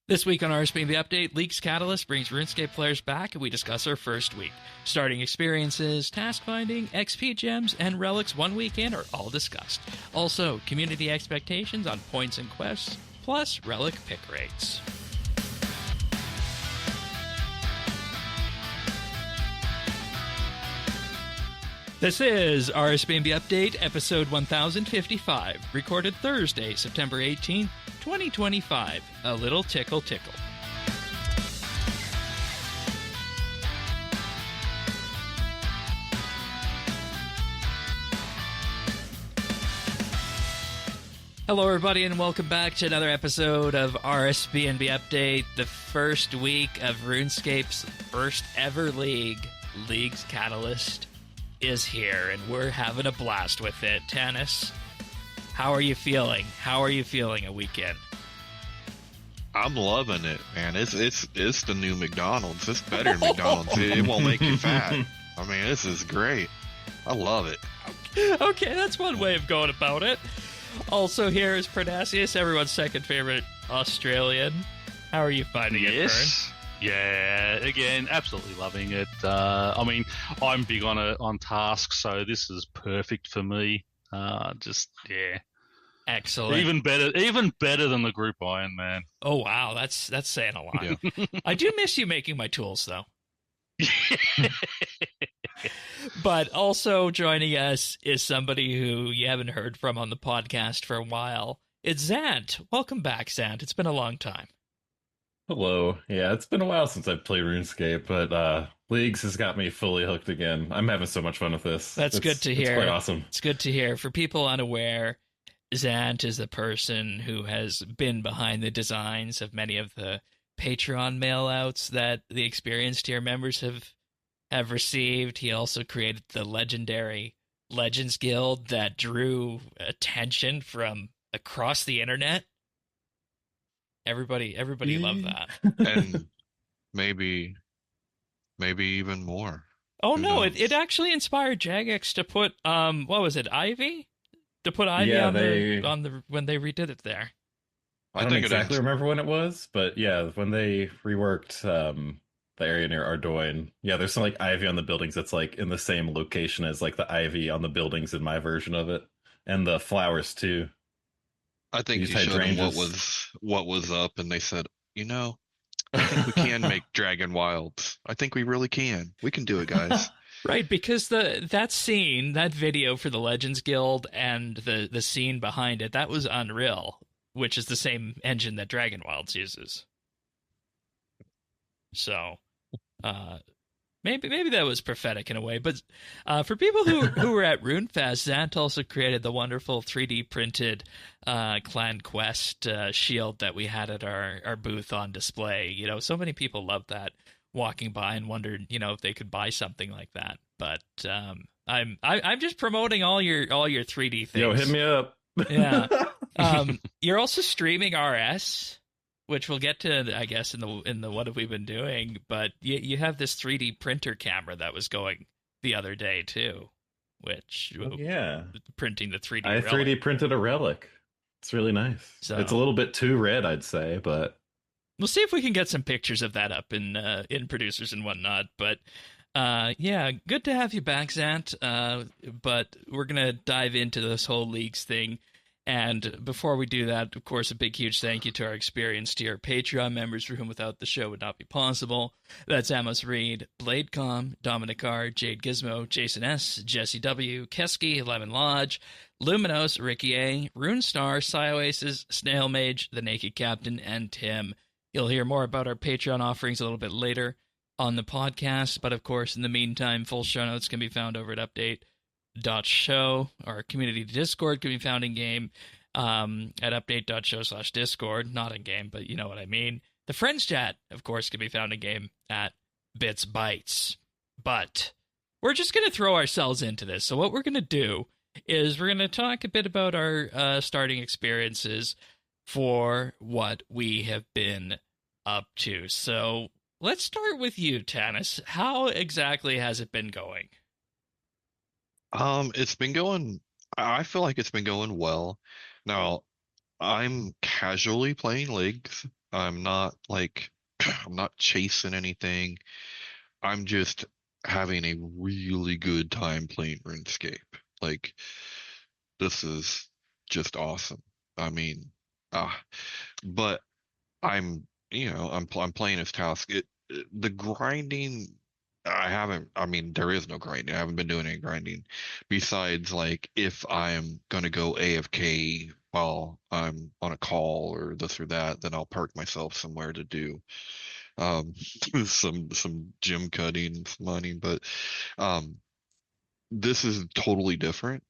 This week on RSBANDB Update, Leaks Catalyst brings RuneScape players back and we discuss our first week. Starting experiences, task finding, XP gems, and Relics 1 Week In are all discussed. Also, community expectations on points and quests, plus Relic pick rates. This is RSBANDB Update, episode 1055, recorded Thursday, September 18th, 2025. A little tickle tickle. Hello, everybody, and welcome back to another episode of RSBANDB Update, the first week of RuneScape's first ever league, Leagues Catalyst, is here, and we're having a blast with it. Tannis, how are you feeling? How are you feeling a weekend? I'm loving it, man. It's the new McDonald's. It's better than McDonald's. It won't make you fat. I mean, this is great. I love it. Okay, that's one way of going about it. Also here is Pernasius, everyone's second favorite Australian. How are you finding it, Pern? Yeah, again, absolutely loving it. I mean, I'm big on tasks, so this is perfect for me. Yeah. Excellent. Even better than the group Iron, man. Oh wow, that's saying a lot. Yeah. I do miss you making my tools though. But also joining us is somebody who you haven't heard from on the podcast for a while. It's Zant. Welcome back, Zant. It's been a long time. Hello. Yeah, it's been a while since I've played RuneScape, but Leagues has got me fully hooked again. I'm having so much fun with this. That's good to hear. It's quite awesome. It's good to hear. For people unaware, Zant is the person who has been behind the designs of many of the Patreon mailouts that the experienced tier members have received. He also created the legendary Legends Guild that drew attention from across the internet. Everybody loved that. And maybe even more. Oh no, it actually inspired Jagex to put what was it, Ivy? To put Ivy on the when they redid it there. I don't exactly remember when it was, but yeah, when they reworked the area near Ardoin, yeah, there's some like ivy on the buildings that's like in the same location as like the ivy on the buildings in my version of it, and the flowers too. I think you showed them what was up, and they said, I think we can make Dragon Wilds. I think we really can. We can do it, guys. Right, because that video for the Legends Guild and the scene behind it, that was Unreal, which is the same engine that Dragon Wilds uses. So, maybe that was prophetic in a way. But for people who were at RuneFest, Zant also created the wonderful 3D printed Clan Quest shield that we had at our booth on display. So many people loved that, walking by and wondered, if they could buy something like that. But I'm just promoting all your 3D things. Yo, hit me up. Yeah. You're also streaming RS, which we'll get to, I guess, in the what have we been doing. But you have this 3D printer camera that was going the other day too, which printing the 3D. I 3D printed a relic. It's really nice. So, it's a little bit too red, I'd say, but we'll see if we can get some pictures of that up in producers and whatnot. But yeah, good to have you back, Zant. But we're gonna dive into this whole leagues thing. And before we do that, of course, a big, huge thank you to our experienced tier Patreon members for whom without the show would not be possible. That's Amos Reed, Bladecom, Dominic R., Jade Gizmo, Jason S., Jesse W., Keski, Lemon Lodge, Luminos, Ricky A., Runestar, Psyoasis, Snail Mage, The Naked Captain, and Tim. You'll hear more about our Patreon offerings a little bit later on the podcast, but of course, in the meantime, full show notes can be found over at update.show. Our community Discord can be found in game at update.show/discord. Not in game, but you know what I mean. The Friends chat, of course, can be found in game at BitsBytes. But we're just going to throw ourselves into this. So what we're going to do is we're going to talk a bit about our starting experiences for what we have been up to. So let's start with you, Tannis. How exactly has it been going? It's been going. I feel like it's been going well. Now, I'm casually playing leagues. I'm not like I'm not chasing anything. I'm just having a really good time playing RuneScape. Like this is just awesome. I mean, ah, but I'm playing as task. The grinding, I haven't. I mean, there is no grinding. I haven't been doing any grinding, besides like if I'm gonna go AFK while I'm on a call or this or that, then I'll park myself somewhere to do um some gym cutting and some money. But um, this is totally different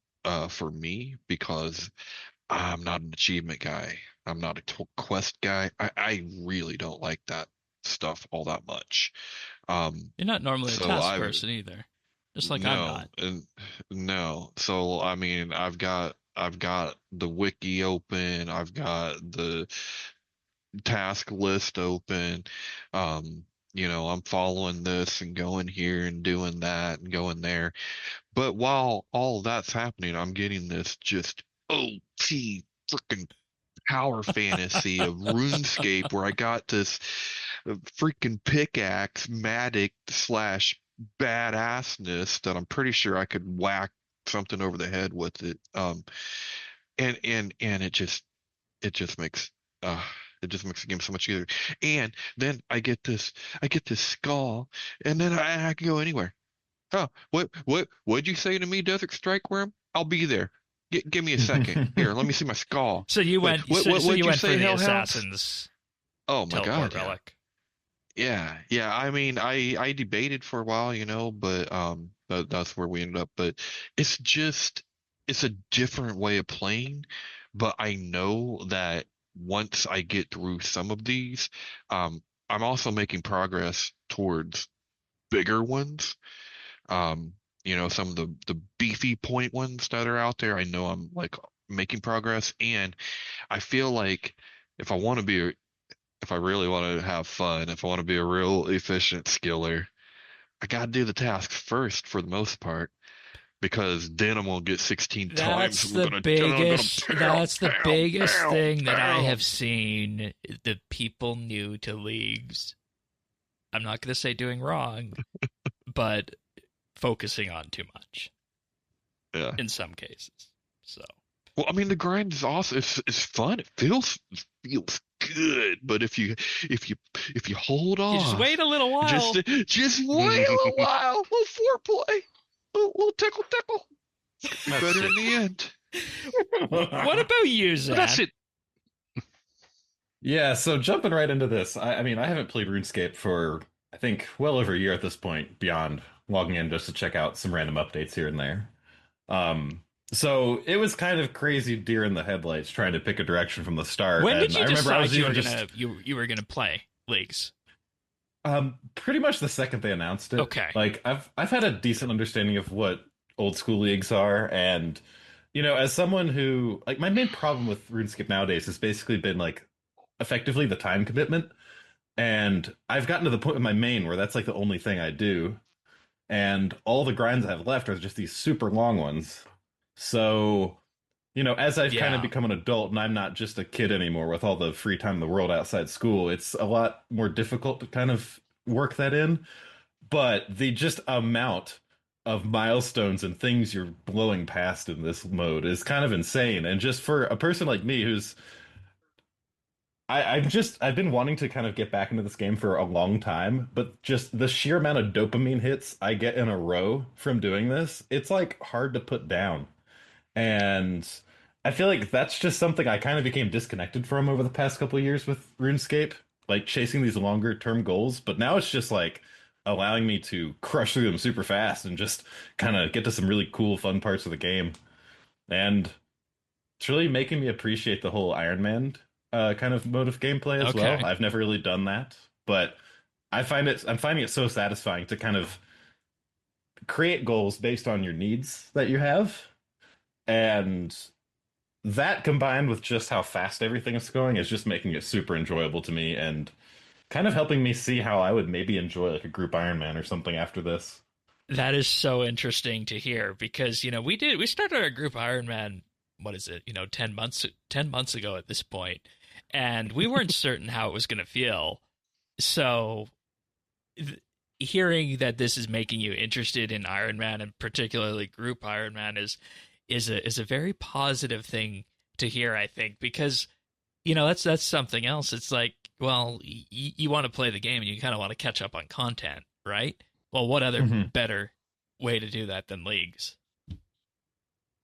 for me because I'm not an achievement guy. I'm not a quest guy. I really don't like that stuff all that much. You're not normally a So task I've person either, just like I'm no, not. and no. So I mean, I've got the wiki open. I've got the task list open. I'm following this and going here and doing that and going there. But while all that's happening, I'm getting this just OT freaking power fantasy of RuneScape where I got this freaking pickaxe, Matic slash badassness that I'm pretty sure I could whack something over the head with it. And it just makes uh it just makes the game so much easier. And then I get this skull, and then I can go anywhere. Oh, what'd you say to me, Desert Strike Worm? I'll be there. Give me a second. Here, let me see my skull. So you Wait, went. what'd You you went for say, the Hellhounds? assassin's Oh my teleport God, yeah. relic. Yeah. I mean, I debated for a while, but that's where we ended up. But it's a different way of playing. But I know that once I get through some of these, I'm also making progress towards bigger ones. Um, some of the beefy point ones that are out there. I know I'm like making progress, and I feel like if I want to be if I really want to have fun, if I want to be a real efficient skiller, I gotta do the tasks first for the most part, because then I'm gonna get 16 times. That's And the I'm gonna biggest. pound, That's the pound, biggest pound, thing that I have pound. seen. The people new to leagues. I'm not going to say doing wrong, but focusing on too much Yeah. in some cases. So Well, I mean, the grind is awesome. It's fun. It feels good. But if you hold you just wait off, a little while. just wait a little while, a little foreplay, a little tickle tickle. Be That's better it. in the end. What about you, But that's Zan? it. Yeah, so jumping right into this, I mean, I haven't played RuneScape for, I think, well over a year at this point, beyond logging in just to check out some random updates here and there. Um, so it was kind of crazy deer in the headlights trying to pick a direction from the start. When did And you I remember I decide was you even were just you were gonna play leagues? pretty much the second they announced it. Okay. Like I've had a decent understanding of what old school leagues are, and as someone who like my main problem with RuneScape nowadays has basically been like effectively the time commitment. And I've gotten to the point with my main where that's like the only thing I do. And all the grinds I have left are just these super long ones. So, as I've kind of Yeah. become an adult and I'm not just a kid anymore with all the free time in the world outside school, it's a lot more difficult to kind of work that in. But the just amount of milestones and things you're blowing past in this mode is kind of insane. And just for a person like me who's I've been wanting to kind of get back into this game for a long time, but just the sheer amount of dopamine hits I get in a row from doing this, it's like hard to put down. And I feel like that's just something I kind of became disconnected from over the past couple of years with RuneScape, like chasing these longer term goals. But now it's just like allowing me to crush through them super fast and just kind of get to some really cool, fun parts of the game. And it's really making me appreciate the whole Iron Man kind of mode of gameplay as well. Okay. I've never really done that, but I'm finding it so satisfying to kind of create goals based on your needs that you have, and that combined with just how fast everything is going is just making it super enjoyable to me and kind of helping me see how I would maybe enjoy like a group Ironman or something after this. That is so interesting to hear because we started our group Ironman, what is it, 10 months ago at this point. and we weren't certain how it was going to feel. So hearing that this is making you interested in Iron Man, and particularly group Iron Man, is a very positive thing to hear, I think, because that's something else. It's like, well, you want to play the game and you kind of want to catch up on content, right? Well, what other better way to do that than leagues?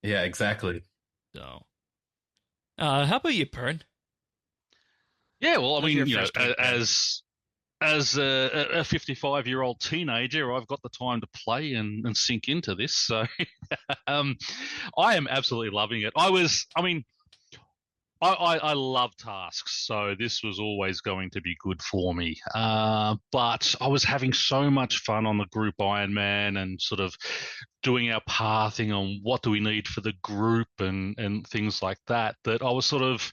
Yeah, exactly. So, how about you, Pern? Yeah, well, I mean, as a 55-year-old teenager, I've got the time to play and sink into this. So I am absolutely loving it. I love tasks, so this was always going to be good for me. But I was having so much fun on the group Iron Man and sort of doing our pathing on what do we need for the group and things like that, that I was sort of,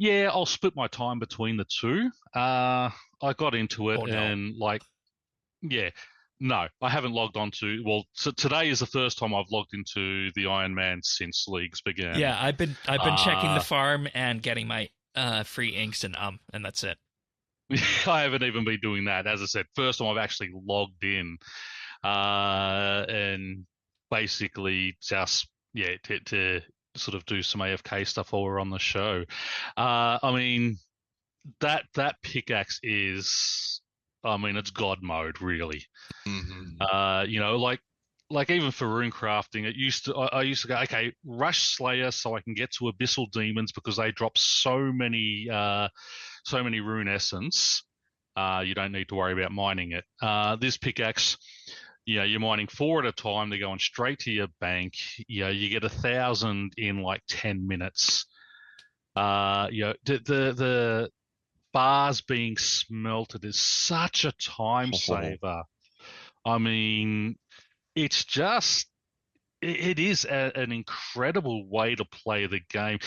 I'll split my time between the two. I got into it and no, I haven't logged on to. Well, so today is the first time I've logged into the Iron Man since leagues began. Yeah, I've been checking the farm and getting my free inks and that's it. I haven't even been doing that. As I said, first time I've actually logged in, and basically just to sort of do some AFK stuff while we're on the show. I mean, that pickaxe is, it's God mode, really. Like even for rune crafting, I used to go, okay, rush Slayer so I can get to Abyssal Demons because they drop so many rune essence. You don't need to worry about mining it. This pickaxe, you're mining 4 at a time. They're going straight to your bank. You get 1,000 in like 10 minutes. The bars being smelted is such a time saver. I mean, it's just, it is an incredible way to play the game.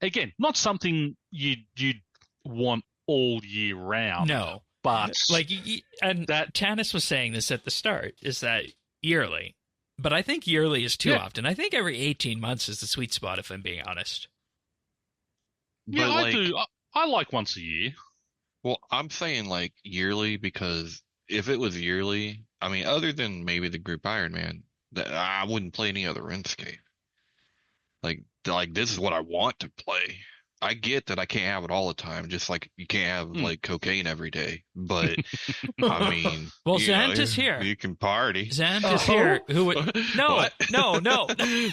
Again, not something you'd want all year round. No. But that Tanis was saying this at the start, is that yearly. But I think yearly is too often. I think every 18 months is the sweet spot, if I'm being honest. Yeah, I do. I like once a year. Well, I'm saying like yearly because if it was yearly, I mean, other than maybe the group Iron Man, I wouldn't play any other RuneScape. Like this is what I want to play. I get that I can't have it all the time, just like you can't have like cocaine every day. But I mean, well, Zant is here. You can party. Zant is here. Who would? No, What? no.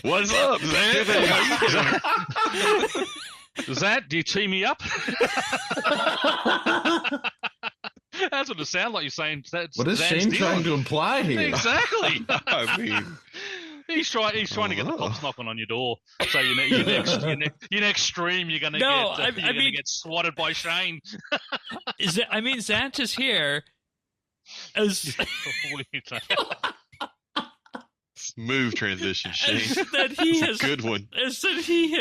What's up, Zant? Zant, do you tee me up? That's what it sounds like you're saying. What is Shane trying to imply here? Exactly. I mean, he's trying to get the cops knocking on your door. So your next stream, you're gonna get swatted by Shane. Zant is here. Smooth transition, Shane. That he has good one. Is that he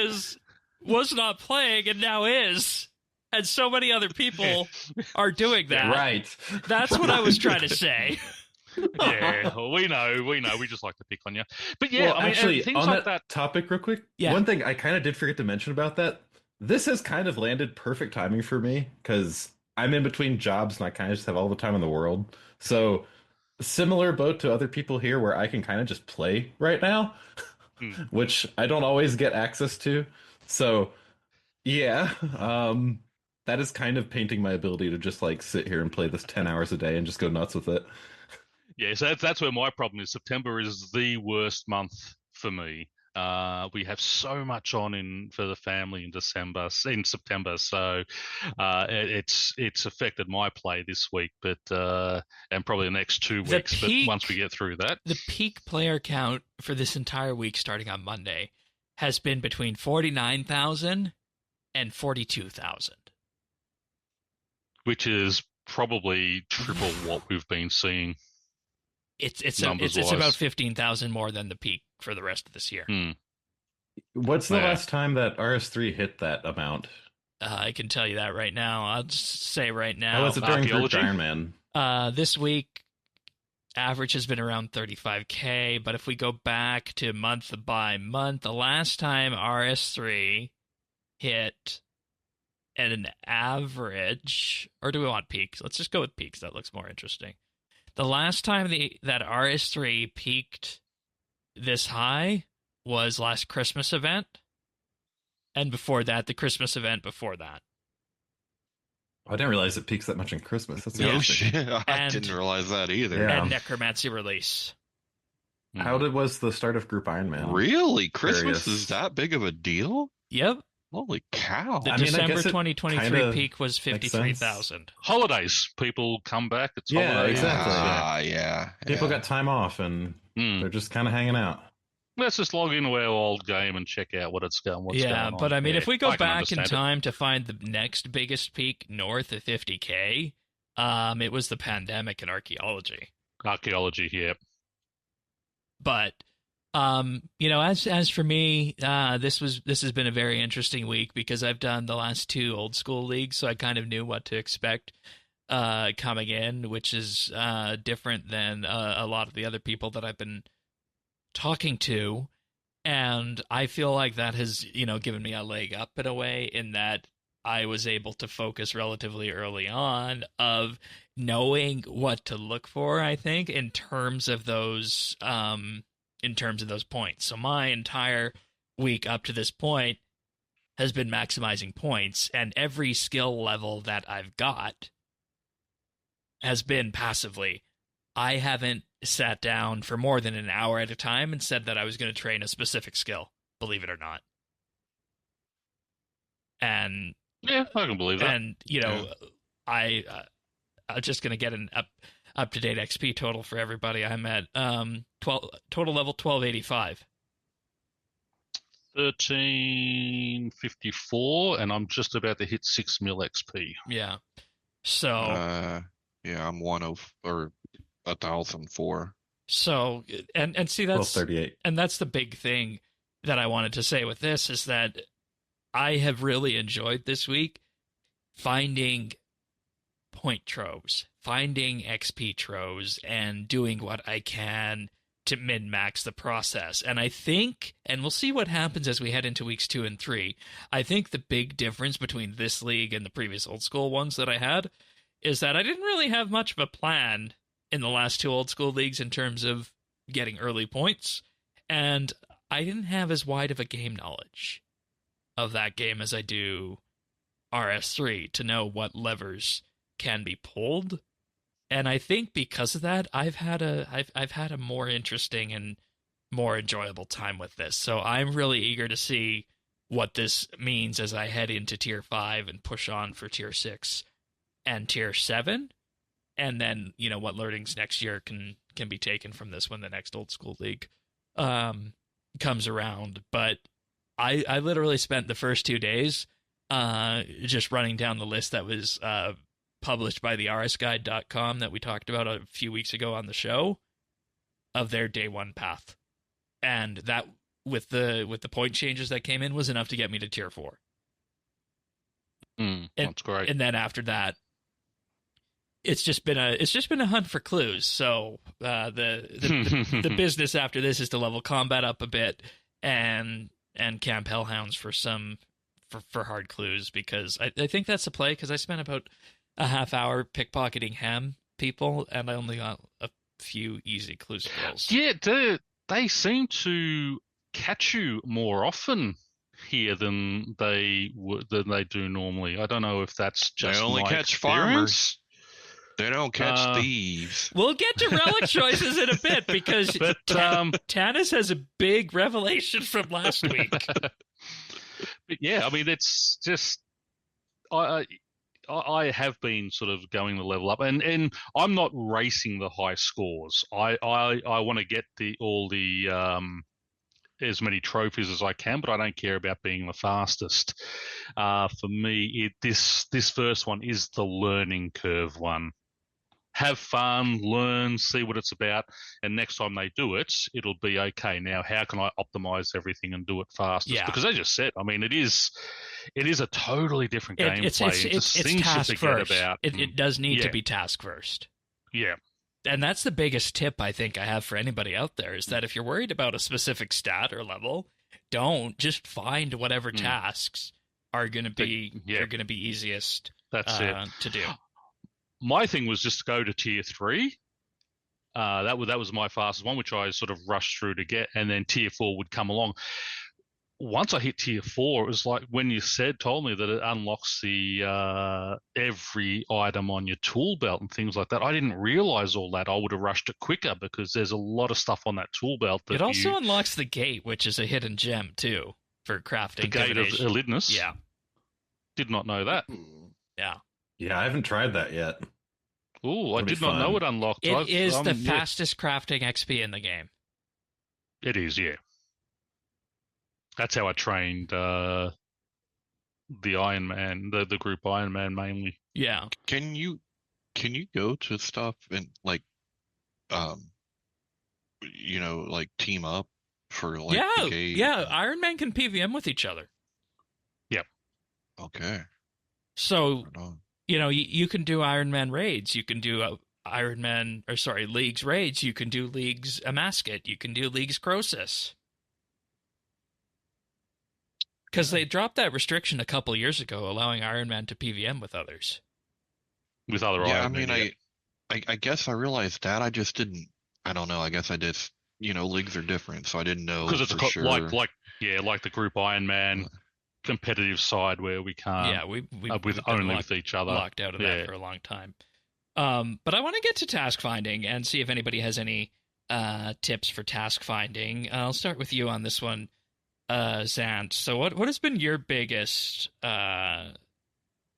was not playing and now is. And so many other people are doing that. Right. That's what I was trying to say. Yeah, well, we know. We just like to pick on you. But yeah, well, actually, things on like that topic real quick, one thing I kind of did forget to mention about that, this has kind of landed perfect timing for me because I'm in between jobs and I kind of just have all the time in the world. So similar boat to other people here where I can kind of just play right now, which I don't always get access to. So yeah, that is kind of painting my ability to just like sit here and play this 10 hours a day and just go nuts with it. Yeah, so that's where my problem is. September is the worst month for me. We have so much on for the family in September, so it's affected my play this week, but and probably the next 2 weeks. But once we get through that, the peak player count for this entire week, starting on Monday, has been between 49,000 and 42,000, which is probably triple what we've been seeing. It's about 15,000 more than the peak for the rest of this year. What's the last time that RS3 hit that amount? I can tell you that right now. I'll just say right now. How was it during Group Iron Man? This week, average has been around 35K, but if we go back to month by month, the last time RS3 hit an average, or do we want peaks? Let's just go with peaks. That looks more interesting. The last time that RS3 peaked this high was last Christmas event, and before that, the Christmas event before that. I didn't realize it peaks that much in Christmas. That's No interesting. shit. I didn't realize that either. Yeah. And Necromancy release. How was the start of Group Iron Man? Really? Christmas is that big of a deal? Yep. Holy cow. The December 2023 peak was 53,000. Holidays. People come back. It's Yeah, holidays. exactly. Yeah. People got time off and they're just kind of hanging out. Let's just log into our old game and check out what's going on. Yeah, but I mean, if we go I can back in understand time to find the next biggest peak north of 50K, it was the pandemic and archaeology. Archaeology, yeah. But as for me, this has been a very interesting week because I've done the last 2 old school leagues, so I kind of knew what to expect coming in, which is different than a lot of the other people that I've been talking to, and I feel like that has given me a leg up in a way, in that I was able to focus relatively early on of knowing what to look for, I think, in terms of those points. So my entire week up to this point has been maximizing points, and every skill level that I've got has been passively. I haven't sat down for more than an hour at a time and said that I was going to train a specific skill, believe it or not. And yeah, I can believe that. And I'm just going to get an up to date XP total for everybody. I'm at total level 1285. 1354, and I'm just about to hit 6 mil XP. Yeah. So I'm 1,004. So and see, that's 1238. And that's the big thing that I wanted to say with this, is that I have really enjoyed this week finding point troves, finding XP troves, and doing what I can to min-max the process. And I think, and we'll see what happens as we head into weeks 2 and 3, I think the big difference between this league and the previous old school ones that I had is that I didn't really have much of a plan in the last 2 old school leagues in terms of getting early points, and I didn't have as wide of a game knowledge of that game as I do RS3 to know what levers can be pulled. And I think because of that, I've had a more interesting and more enjoyable time with this. So I'm really eager to see what this means as I head into Tier 5 and push on for Tier 6 and Tier 7. And then, what learnings next year can be taken from this when the next old school league comes around. But I literally spent the first 2 days just running down the list that was published by the RSGuide.com that we talked about a few weeks ago on the show, of their day 1 path. And that, with the point changes that came in, was enough to get me to Tier 4. That's great. And then after that, it's just been a hunt for clues. So the business after this is to level combat up a bit and camp hellhounds for hard clues, because I think that's the play, because I spent about a half hour pickpocketing ham people and I only got a few easy clue skills. Yeah, they seem to catch you more often here than they do normally. I don't know if that's just they only my catch experience. farmers. They don't catch thieves. We'll get to relic choices in a bit, because Tanis has a big revelation from last week. But yeah, I mean, it's just I have been sort of going the level up, and I'm not racing the high scores. I want to get all the as many trophies as I can, but I don't care about being the fastest. For me, this first one is the learning curve one. Have fun, learn, see what it's about, and next time they do it, it'll be okay. Now, how can I optimize everything and do it fastest? Yeah. Because as I just said, I mean, it is a totally different gameplay. It's task first. It does need to be task first. Yeah. And that's the biggest tip I think I have for anybody out there, is that if you're worried about a specific stat or level, don't just find whatever tasks are going to be easiest That's it to do. My thing was just to go to tier 3. That was my fastest one, which I sort of rushed through to get, and then tier 4 would come along. Once I hit tier 4, it was like when you told me that it unlocks the every item on your tool belt and things like that. I didn't realize all that. I would have rushed it quicker because there's a lot of stuff on that tool belt. That it also unlocks the gate, which is a hidden gem too for crafting. The gate of Elidness. Yeah, did not know that. Yeah, I haven't tried that yet. Oh, I did not know it unlocked. It is the fastest crafting XP in the game. It is, yeah. That's how I trained the Iron Man, the group Iron Man mainly. Yeah. Can you go to stuff and like team up for like the gate? Yeah, Iron Man can PVM with each other. Yep. Okay. So you can do Iron Man raids. You can do Leagues raids. You can do Leagues Amasket. You can do Leagues Croesus. Because they dropped that restriction a couple years ago, allowing Iron Man to PVM with others. With other Iron Man. I guess I realized that. I just didn't. I don't know. I guess I just leagues are different, so I didn't know. Because it's sure. like the group Iron Man competitive side where we can't. Yeah, we've only with each other, locked out of that for a long time. But I want to get to task finding and see if anybody has any tips for task finding. I'll start with you on this one, Zant. So what has been your biggest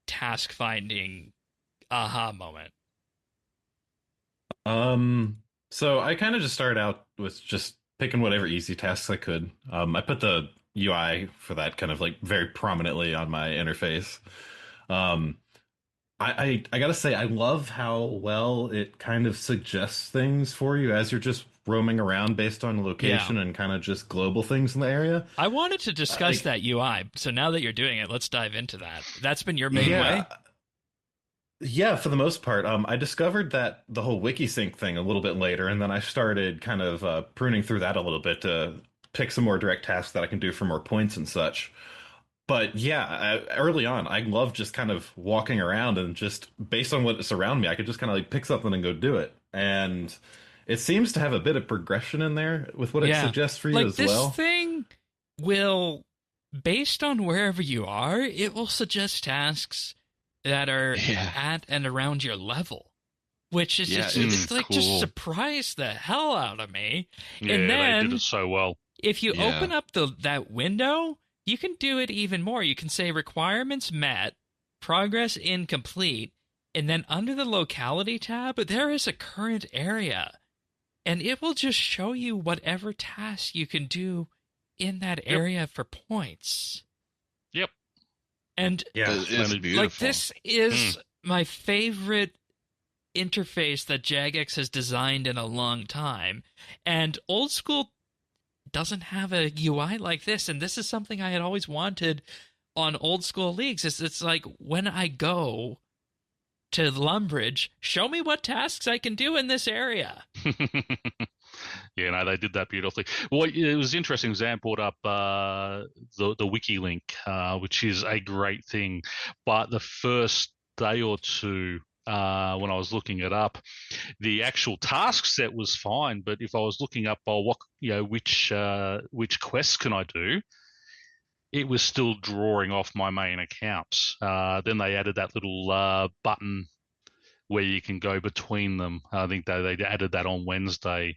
task finding aha moment? So I kind of just started out with just picking whatever easy tasks I could. I put the UI for that kind of like very prominently on my interface. I gotta say, I love how well it kind of suggests things for you as you're just roaming around based on location and kind of just global things in the area. I wanted to discuss that UI, so now that you're doing it, let's dive into that. That's been your main way? Yeah, for the most part. I discovered that the whole wikisync thing a little bit later, and then I started kind of pruning through that a little bit to pick some more direct tasks that I can do for more points and such. But yeah, early on, I love just kind of walking around and just based on what's around me, I could just kind of like pick something and go do it. And it seems to have a bit of progression in there with what it suggests for you as well. This thing will, based on wherever you are, it will suggest tasks that are at and around your level, which is just surprised the hell out of me. Yeah, and then, they did it so well. If you open up that window, you can do it even more. You can say requirements met, progress incomplete, and then under the locality tab, there is a current area. And it will just show you whatever task you can do in that area for points. Yep. And it's beautiful. Like this is my favorite interface that Jagex has designed in a long time. And old school doesn't have a UI like this, and this is something I had always wanted on old school leagues. It's like when I go to Lumbridge, show me what tasks I can do in this area. Yeah, no, they did that beautifully. Well, it was interesting. Zam brought up the wiki link, which is a great thing. But the first day or two, when I was looking it up, the actual task set was fine. But if I was looking up, which quests can I do, it was still drawing off my main accounts. Then they added that little button where you can go between them. I think they added that on Wednesday.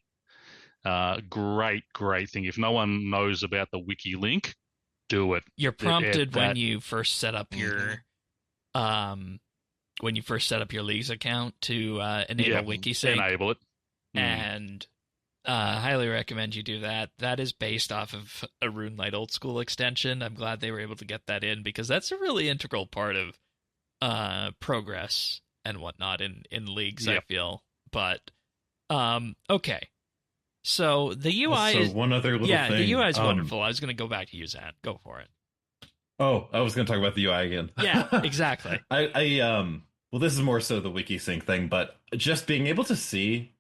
Great thing. If no one knows about the wiki link, do it. You're prompted when you first set up your Leagues account to enable wikisync. Enable it. And highly recommend you do that. That is based off of a RuneLite old school extension. I'm glad they were able to get that in because that's a really integral part of progress and whatnot in leagues, I feel. But okay. So the UI is one other little thing. The UI is wonderful. I was going to go back to use that. Go for it. Oh, I was going to talk about the UI again. Yeah, exactly. Well, this is more so the wikisync thing, but just being able to see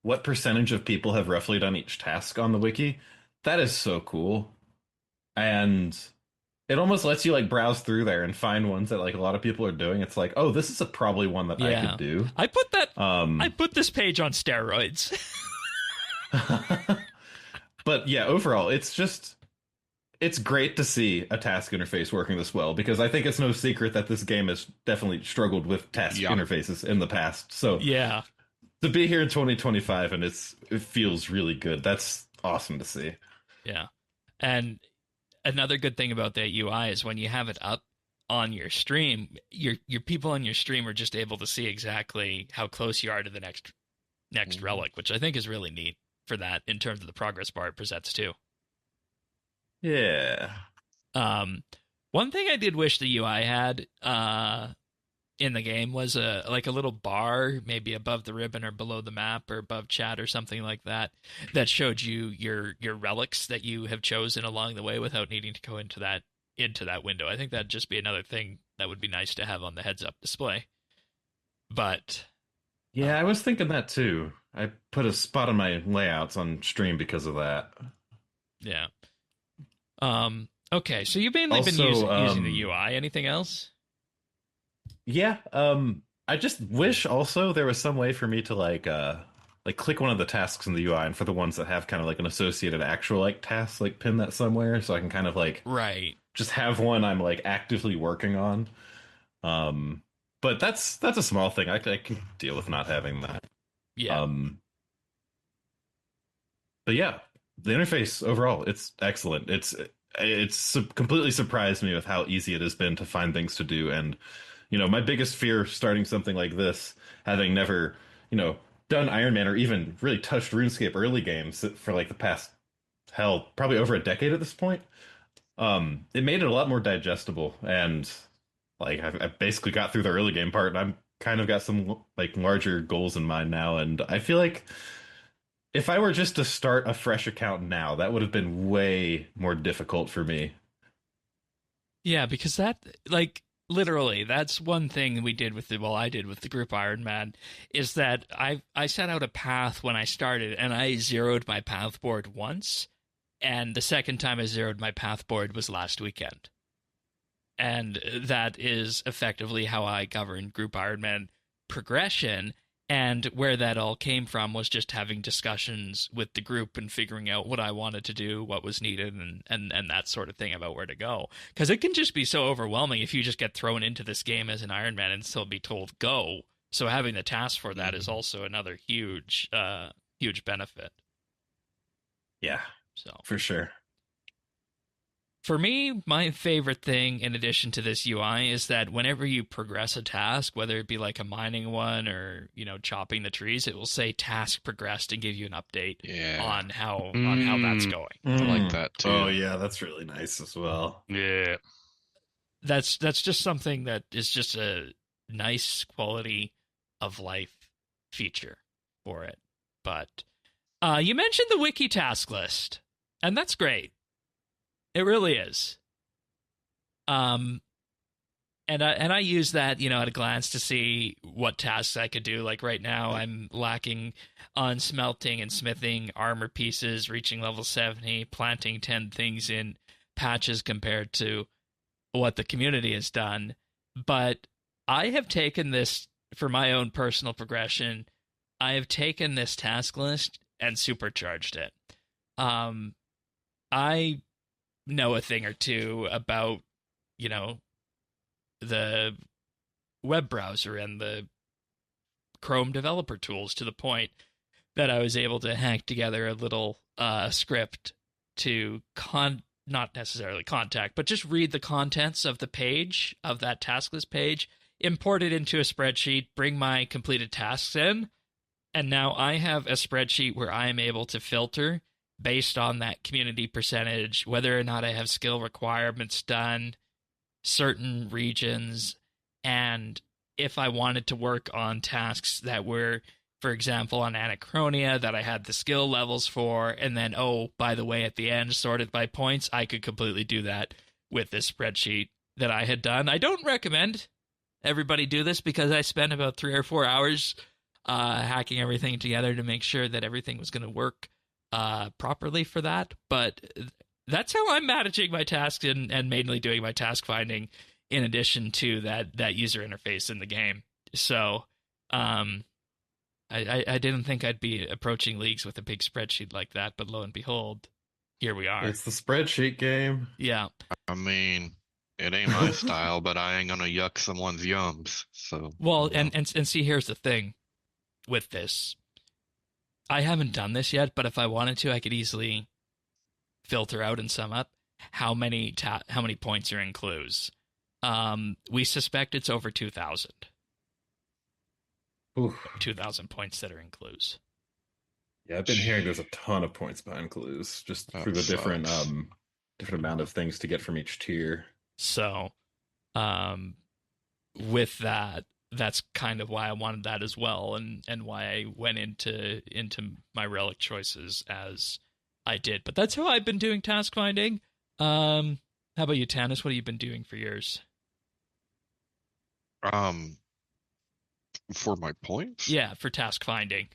what percentage of people have roughly done each task on the wiki, that is so cool. And it almost lets you like browse through there and find ones that like a lot of people are doing. It's like, oh, this is probably one that I could do. I put this page on steroids. But yeah, overall, it's great to see a task interface working this well, because I think it's no secret that this game has definitely struggled with task interfaces in the past. So yeah, to be here in 2025 and it feels really good. That's awesome to see. Yeah. And another good thing about that UI is when you have it up on your stream, your people on your stream are just able to see exactly how close you are to the next relic, which I think is really neat for that in terms of the progress bar it presents too. Yeah. One thing I did wish the UI had in the game was a little bar, maybe above the ribbon or below the map or above chat or something like that, that showed you your relics that you have chosen along the way without needing to go into that window. I think that'd just be another thing that would be nice to have on the heads up display. But yeah, I was thinking that too. I put a spot on my layouts on stream because of that. Yeah. Okay, so you've mainly been using the UI. Anything else? Yeah. I just wish also there was some way for me to like click one of the tasks in the UI, and for the ones that have kind of like an associated actual like task, like pin that somewhere so I can kind of like just have one I'm like actively working on. But that's a small thing. I can deal with not having that. Yeah. But yeah, the interface overall, it's excellent. It's completely surprised me with how easy it has been to find things to do. And, you know, my biggest fear starting something like this, having never, you know, done Iron Man or even really touched RuneScape early games for like the past, hell, probably over a decade at this point, it made it a lot more digestible. And like I basically got through the early game part, and I'm kind of got some like larger goals in mind now. And I feel like if I were just to start a fresh account now, that would have been way more difficult for me. Yeah, because that, like, literally, that's one thing we did with I did with the group Iron Man, is that I set out a path when I started, and I zeroed my path board once, and the second time I zeroed my path board was last weekend. And that is effectively how I govern group Iron Man progression. And where that all came from was just having discussions with the group and figuring out what I wanted to do, what was needed, and that sort of thing about where to go. Because it can just be so overwhelming if you just get thrown into this game as an Iron Man and still be told go. So having the task for that is also another huge benefit. Yeah, so for sure. For me, my favorite thing, in addition to this UI, is that whenever you progress a task, whether it be like a mining one or, you know, chopping the trees, it will say task progressed and give you an update on how that's going. I like that too. Oh yeah, that's really nice as well. Yeah. That's just something that is just a nice quality of life feature for it. But you mentioned the wiki task list, and that's great. It really is. And I use that, you know, at a glance to see what tasks I could do. Like right now, I'm lacking on smelting and smithing armor pieces, reaching level 70, planting 10 things in patches compared to what the community has done. But I have taken this for my own personal progression. I have taken this task list and supercharged it. I know a thing or two about, you know, the web browser and the Chrome developer tools, to the point that I was able to hack together a little script to not necessarily contact, but just read the contents of the page, of that task list page, import it into a spreadsheet, bring my completed tasks in, and now I have a spreadsheet where I am able to filter based on that community percentage, whether or not I have skill requirements done, certain regions, and if I wanted to work on tasks that were, for example, on Anachronia, that I had the skill levels for, and then, oh, by the way, at the end, sorted by points, I could completely do that with this spreadsheet that I had done. I don't recommend everybody do this, because I spent about 3 or 4 hours hacking everything together to make sure that everything was going to work properly for that. But that's how I'm managing my tasks and mainly doing my task finding in addition to that user interface in the game. So I didn't think I'd be approaching leagues with a big spreadsheet like that, but lo and behold, here we are. It's the spreadsheet game. Yeah. I mean, it ain't my style, but I ain't gonna yuck someone's yums. So Well, and see, here's the thing with this. I haven't done this yet, but if I wanted to, I could easily filter out and sum up how many points are in clues. We suspect it's over 2,000. 2,000 points that are in clues. Yeah, I've been hearing there's a ton of points behind clues, just through the different amount of things to get from each tier. So, with that, that's kind of why I wanted that as well, and why I went into my relic choices as I did. But that's how I've been doing task finding. How about you, Tanis? What have you been doing for yours? For my points? Yeah, for task finding.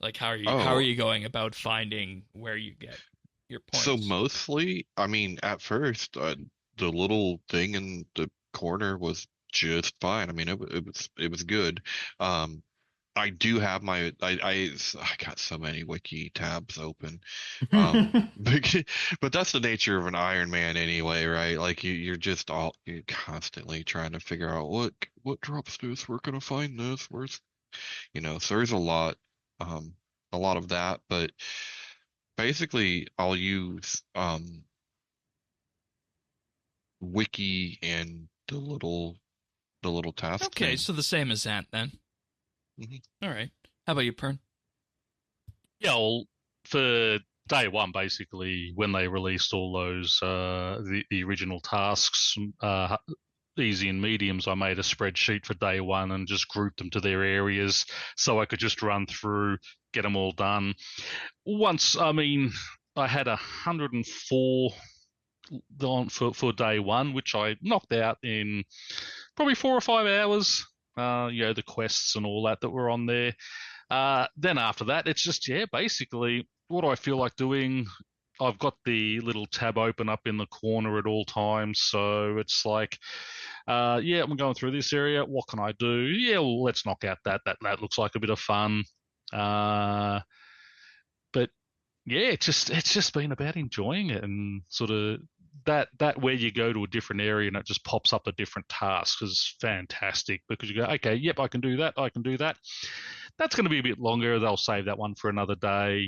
Like, how are you going about finding where you get your points? So mostly, I mean, at first, the little thing in the corner was just fine. I mean, it was good. I do have I got so many wiki tabs open. But that's the nature of an Iron Man anyway, right? Like you're constantly trying to figure out what drops this, we're gonna find this, where's so there's a lot of that, but basically I'll use wiki and the little task Okay, thing. so the same as that then. Mm-hmm. All right. How about you, Pern? Yeah, well, for day one, basically, when they released all those the original tasks, easy and mediums, I made a spreadsheet for day one and just grouped them to their areas so I could just run through, get them all done. I had 104 for day one, which I knocked out in probably 4 or 5 hours. The quests and all that were on there. Then after that, it's just, basically what do I feel like doing? I've got the little tab open up in the corner at all times. So it's like, I'm going through this area. What can I do? Yeah, well, let's knock out that. That looks like a bit of fun. But yeah, it's just been about enjoying it and sort of that where you go to a different area and it just pops up a different task is fantastic because you go, okay, yep, I can do that. That's going to be a bit longer. They'll save that one for another day.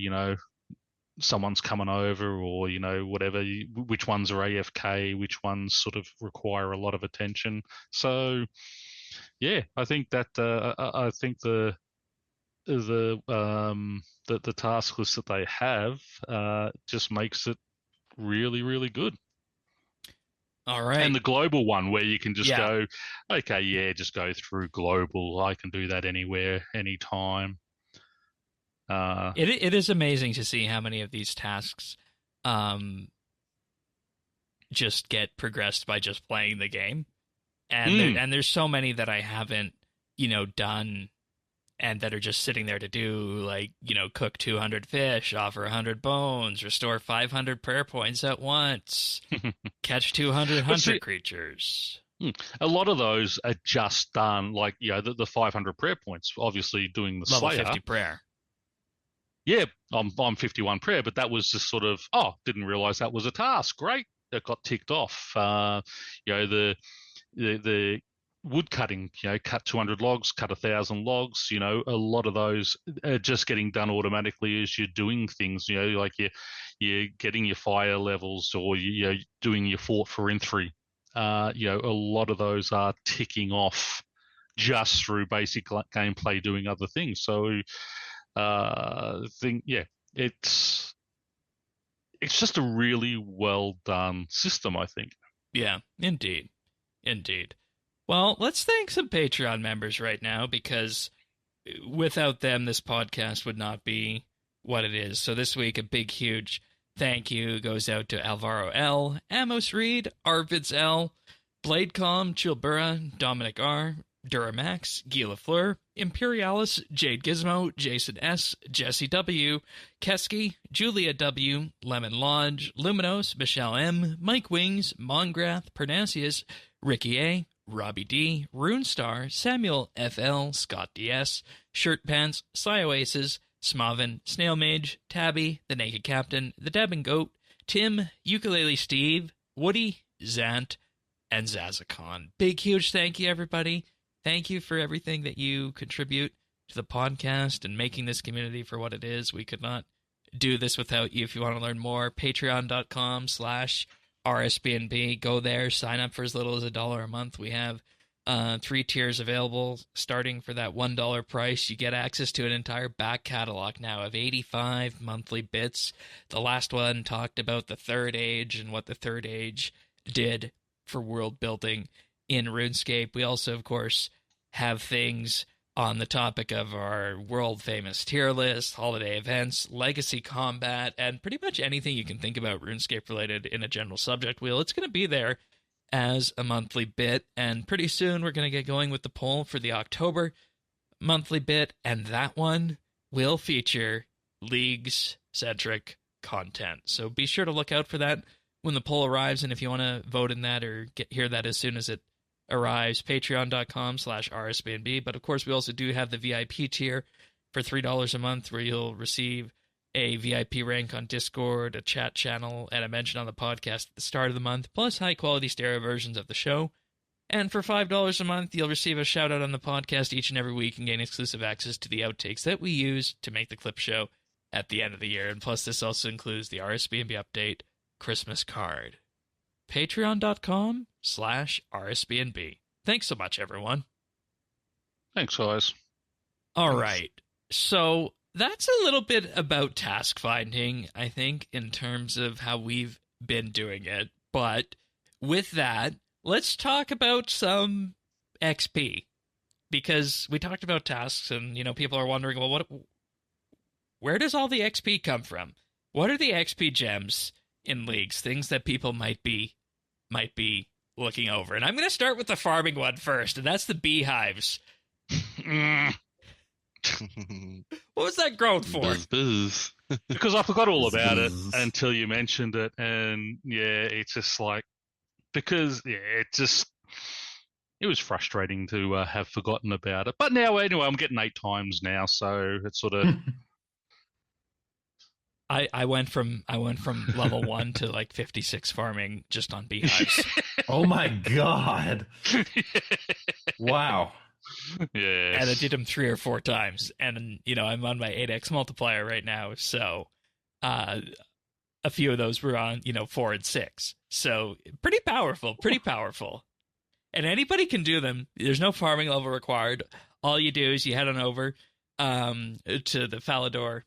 Someone's coming over or, whatever, which ones are AFK, which ones sort of require a lot of attention. So, yeah, I think that I think the task list that they have just makes it really, really good. All right. And the global one where you can just go, okay, just go through global. I can do that anywhere, anytime. It is amazing to see how many of these tasks just get progressed by just playing the game. And there's so many that I haven't, done and that are just sitting there to do, like, cook 200 fish, offer 100 bones, restore 500 prayer points at once, catch 200 hunter creatures. A lot of those are just done, like, the 500 prayer points, obviously doing the Level Slayer. 50 prayer. Yeah, I'm 51 prayer, but that was just sort of, didn't realize that was a task. Great, that got ticked off. The wood cutting, cut 200 logs, cut 1,000 logs. A lot of those are just getting done automatically as you're doing things. Like you're getting your fire levels or you're doing your fort for entry. A lot of those are ticking off just through basic gameplay, doing other things. So, it's just a really well done system, I think. Yeah, indeed. Well, let's thank some Patreon members right now because without them, this podcast would not be what it is. So this week, a big, huge thank you goes out to Alvaro L, Amos Reed, Arvids L, Bladecom, Chilbura, Dominic R, Duramax, Guy Lafleur, Imperialis, Jade Gizmo, Jason S., Jesse W., Kesky, Julia W., Lemon Lodge, Luminos, Michelle M., Mike Wings, Mongrath, Pernasius, Ricky A., Robbie D., Runestar, Samuel FL, Scott DS, Shirt Pants, Oasis, Smavin, Snail Mage, Tabby, The Naked Captain, The Dabbing Goat, Tim, Ukulele Steve, Woody, Zant, and Zazakon. Big, huge thank you, everybody. Thank you for everything that you contribute to the podcast and making this community for what it is. We could not do this without you. If you want to learn more, patreon.com/RSBNB. Go there, sign up for as little as $1 a month. We have 3 tiers available. Starting for that $1 price, you get access to an entire back catalog now of 85 monthly bits. The last one talked about the Third Age and what the Third Age did for world building in RuneScape. We also, of course, have things on the topic of our world-famous tier list, holiday events, legacy combat, and pretty much anything you can think about RuneScape-related in a general subject wheel. It's going to be there as a monthly bit, and pretty soon we're going to get going with the poll for the October monthly bit, and that one will feature Leagues-centric content. So be sure to look out for that when the poll arrives, and if you want to vote in that or hear that as soon as it arrives, patreon.com/RSBNB. But of course, we also do have the VIP tier for $3 a month, where you'll receive a VIP rank on Discord, a chat channel, and a mention on the podcast at the start of the month, plus high-quality stereo versions of the show. And for $5 a month, you'll receive a shout-out on the podcast each and every week and gain exclusive access to the outtakes that we use to make the clip show at the end of the year. And plus, this also includes the RSBNB Update Christmas card. Patreon.com/RSBNB. Thanks so much, everyone. Thanks, guys. All right. So that's a little bit about task finding, I think, in terms of how we've been doing it. But with that, let's talk about some XP. Because we talked about tasks, and people are wondering, well, where does all the XP come from? What are the XP gems in Leagues, things that people might be looking over? And I'm going to start with the farming one first, and that's the beehives. What was that growth for? Buzz. Because I forgot all about it until you mentioned it, and it's just like, because it was frustrating to have forgotten about it. But now, anyway, I'm getting 8 times now, so it's sort of. I went from level 1 to like 56 farming just on beehives. Oh my god! Wow. Yeah. And I did them 3 or 4 times, and I'm on my 8x multiplier right now, so a few of those were on 4 and 6. So pretty powerful. And anybody can do them. There's no farming level required. All you do is you head on over to the Falador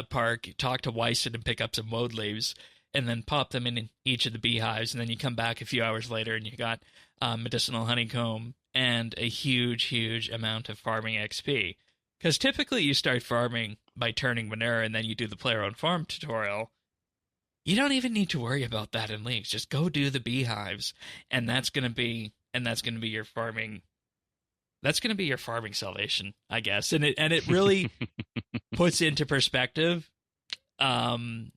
park, talk to Wyson and pick up some woad leaves, and then pop them in each of the beehives, and then you come back a few hours later and you got medicinal honeycomb and a huge amount of farming XP. Because typically you start farming by turning manure, and then you do the player-own farm tutorial. You don't even need to worry about that in Leagues. Just go do the beehives, and that's gonna be your farming. That's going to be your farming salvation, I guess. And it really puts into perspective for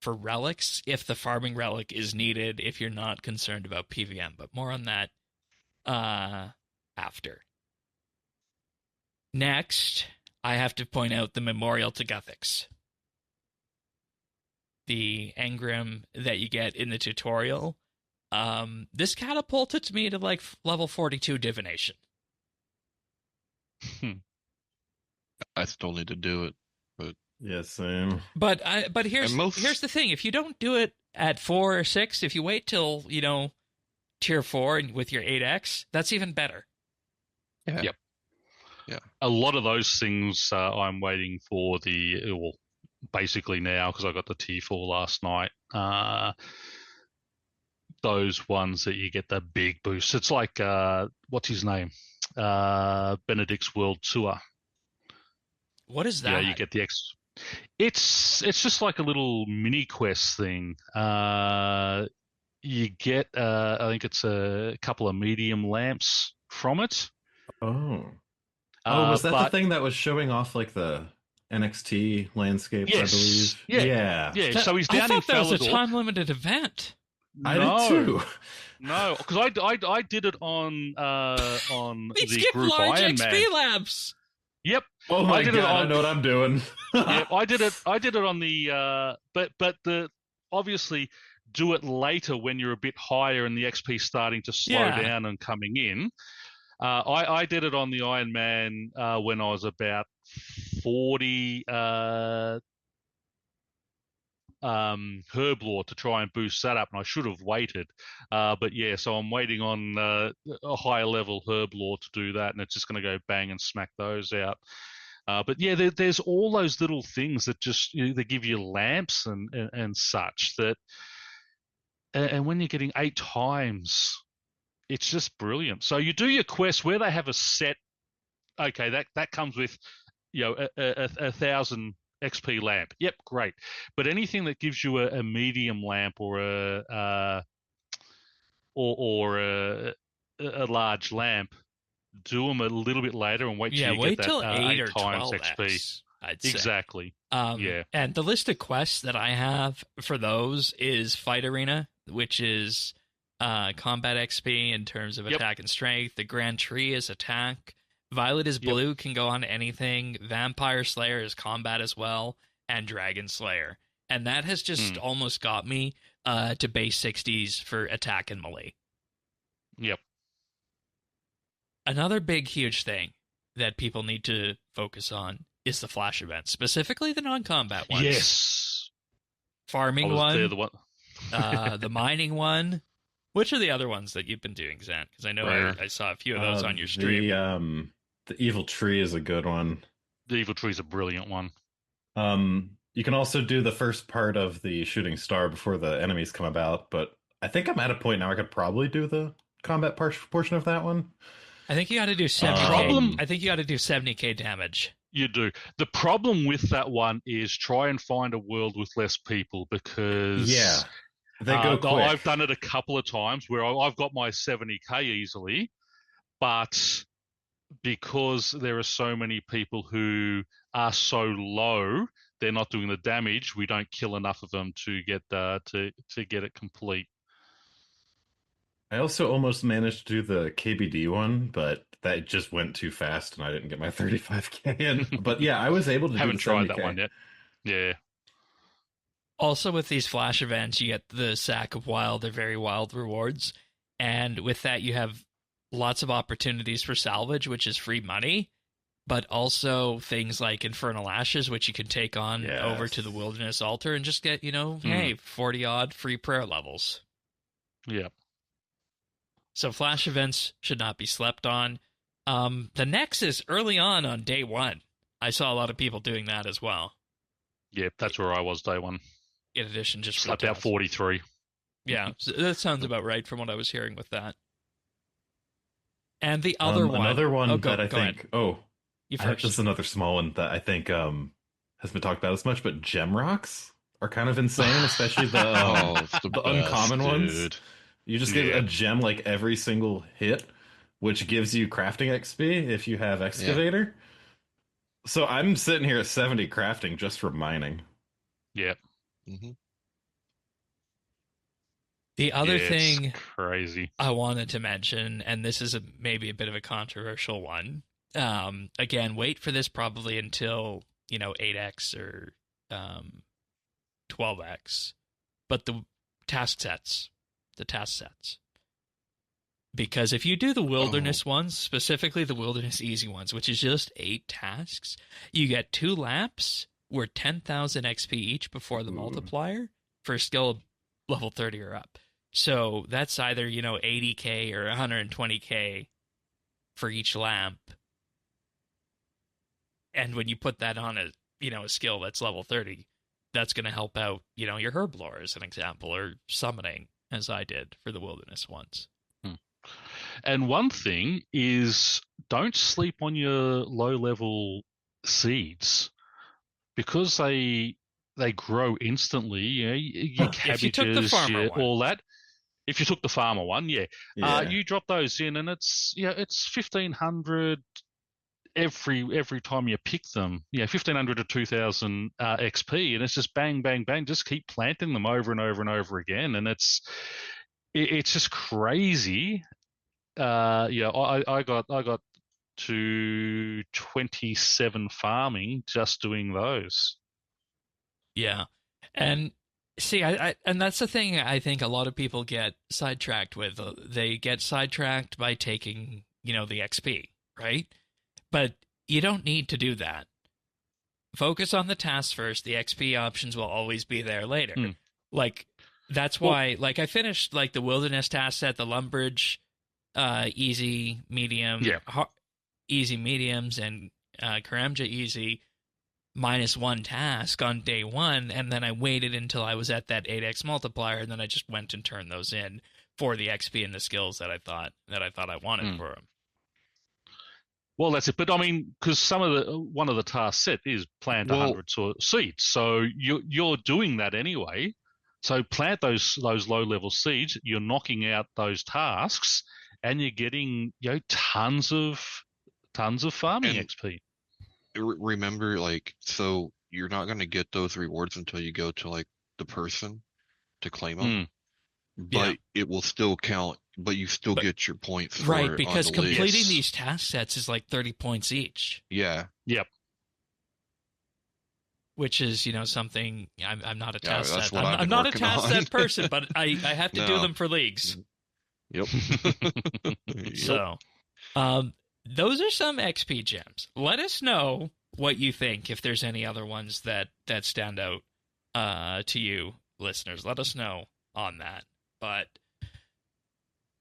relics, if the farming relic is needed, if you're not concerned about PVM. But more on that after. Next, I have to point out the Memorial to Guthix. The engram that you get in the tutorial. This catapulted me to like level 42 divination. I still need to do it, but yes, same. But here's the thing: if you don't do it at 4 or 6, if you wait till tier 4 and with your 8x, that's even better. yeah. Yep. Yeah. A lot of those things I'm waiting for basically now, because I got the T4 last night. Those ones that you get the big boost. It's like what's his name? Benedict's World Tour. What is that? Yeah, you get the X. It's just like a little mini quest thing. You get I think it's a couple of medium lamps from it. Oh. Was that the But thing that was showing off like the NXT landscapes, I believe? Yeah. So he's I down in thought that was a Falador. time-limited event. I did too. No, because I did it on They the skipped group large Iron XP Man. labs. Yep. Oh my god, I know what I'm doing. Yeah, I did it on the but the obviously do it later when you're a bit higher and the XP starting to slow down and coming in. I did it on the Iron Man when I was about 40 Herblore to try and boost that up, and I should have waited. But yeah, so I'm waiting on a higher level Herblore to do that, and it's just going to go bang and smack those out. But yeah, there's all those little things that just they give you lamps and such that, and when you're getting 8 times, it's just brilliant. So you do your quest where they have a set. Okay, that comes with a 1,000 XP lamp. Yep, great. But anything that gives you a medium lamp or a large lamp, do them a little bit later and wait till you get that till 8 or times 12x, XP. I'd say. Exactly. And the list of quests that I have for those is Fight Arena, which is combat XP in terms of attack and strength. The Grand Tree is attack. Violet is blue, can go on to anything. Vampire Slayer is combat as well, and Dragon Slayer. And that has just almost got me to base 60s for attack and melee. Yep. Another big, huge thing that people need to focus on is the flash events, specifically the non-combat ones. Yes. Farming one, the one. the mining one. Which are the other ones that you've been doing, Zant? Because I know I saw a few of those on your stream. The Evil Tree is a good one. The Evil Tree is a brilliant one. You can also do the first part of the Shooting Star before the enemies come about, but I think I'm at a point now I could probably do the combat portion of that one. I think you got to do 70K. I think you got to do 70K damage. You do. The problem with that one is try and find a world with less people because they go quick. I've done it a couple of times where I've got my 70K easily, but because there are so many people who are so low, they're not doing the damage. We don't kill enough of them to get it complete. I also almost managed to do the KBD one, but that just went too fast, and I didn't get my 35K in. But yeah, I was able to. Haven't do the tried 70K. that one yet. Yeah. Also, with these flash events, you get the Sack of Wild, they're very wild rewards, and with that, you have lots of opportunities for salvage, which is free money, but also things like Infernal Ashes, which you can take on over to the Wilderness Altar and just get, hey, 40-odd free prayer levels. Yeah. So flash events should not be slept on. The Nexus early on day one. I saw a lot of people doing that as well. Yeah, that's where I was day one. In addition, just slept out 43. Yeah, so that sounds about right from what I was hearing with that. And the other one. Another one that I think... you first. Just another small one that I think has been talked about as much, but gem rocks are kind of insane, especially the uncommon ones. You just get a gem like every single hit, which gives you crafting XP if you have Excavator. Yeah. So I'm sitting here at 70 crafting just for mining. Yeah. Mm-hmm. The other thing crazy I wanted to mention, and this is maybe a bit of a controversial one. Again, wait for this probably until 8x or 12x, but the task sets. Because if you do the wilderness ones, specifically the wilderness easy ones, which is just 8 tasks, you get 2 laps worth 10,000 XP each before the multiplier for a skill level 30 or up. So that's either, 80K or 120K for each lamp. And when you put that on a skill that's level 30, that's going to help out, your Herblore as an example, or summoning, as I did for the wilderness ones. And one thing is, don't sleep on your low-level seeds because they grow instantly. Your cabbages, all that. If you took the farmer one, Yeah. you drop those in, and it's 1,500 every time you pick them. 1,500 to 2,000 XP, and it's just bang, bang, bang. Just keep planting them over and over and over again, and it's just crazy. I got to 27 farming just doing those. Yeah. And see, and that's the thing I think a lot of people get sidetracked with. They get sidetracked by taking, the XP, right? But you don't need to do that. Focus on the tasks first. The XP options will always be there later. Like, that's why, I finished, the Wilderness task set, the Lumbridge, easy, medium, easy mediums, and Karamja easy, -1 task on day 1, and then I waited until I was at that 8x multiplier, and then I just went and turned those in for the XP and the skills that I thought I wanted for them. Well, that's it. But I mean, because one of the tasks set is plant 100 seeds, so you're doing that anyway. So plant those low level seeds. You're knocking out those tasks, and you're getting tons of farming XP. Remember, so you're not going to get those rewards until you go to the person to claim them. But it will still count. But you still get your points for right, because on the completing list. these task sets is 30 points each. Yeah. Yep. Which is, something I'm not a task that's set. what I'm not a task set person, but I have to do them for leagues. Yep. So, those are some XP gems. Let us know what you think, if there's any other ones that stand out to you, listeners. Let us know on that. But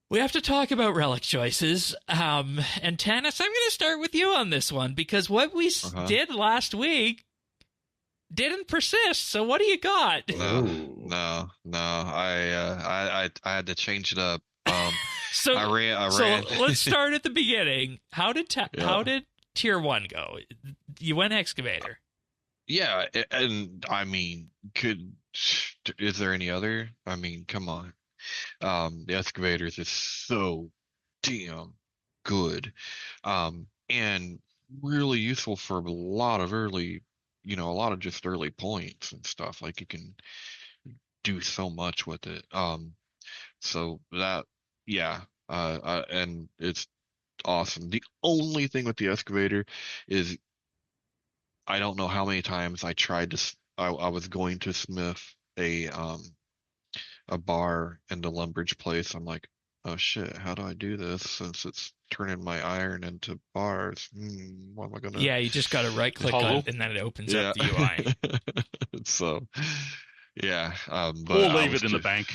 we have to talk about relic choices. And Tanis, I'm going to start with you on this one, because what we did last week didn't persist. So what do you got? No. I had to change it up. So I ran. So let's start at the beginning. How did tier 1 go? You went excavator. Yeah, and I mean, is there any other? I mean, come on. The excavators is so damn good, and really useful for a lot of early, a lot of just early points and stuff. You can do so much with it. So that, and it's awesome. The only thing with the excavator is I don't know how many times I tried to. I was going to smith a bar in the Lumbridge place. I'm like, oh shit, how do I do this since it's turning my iron into bars? What am I gonna? Yeah, you just got to right click on it, and then it opens up the UI. So, but we'll leave it in the bank.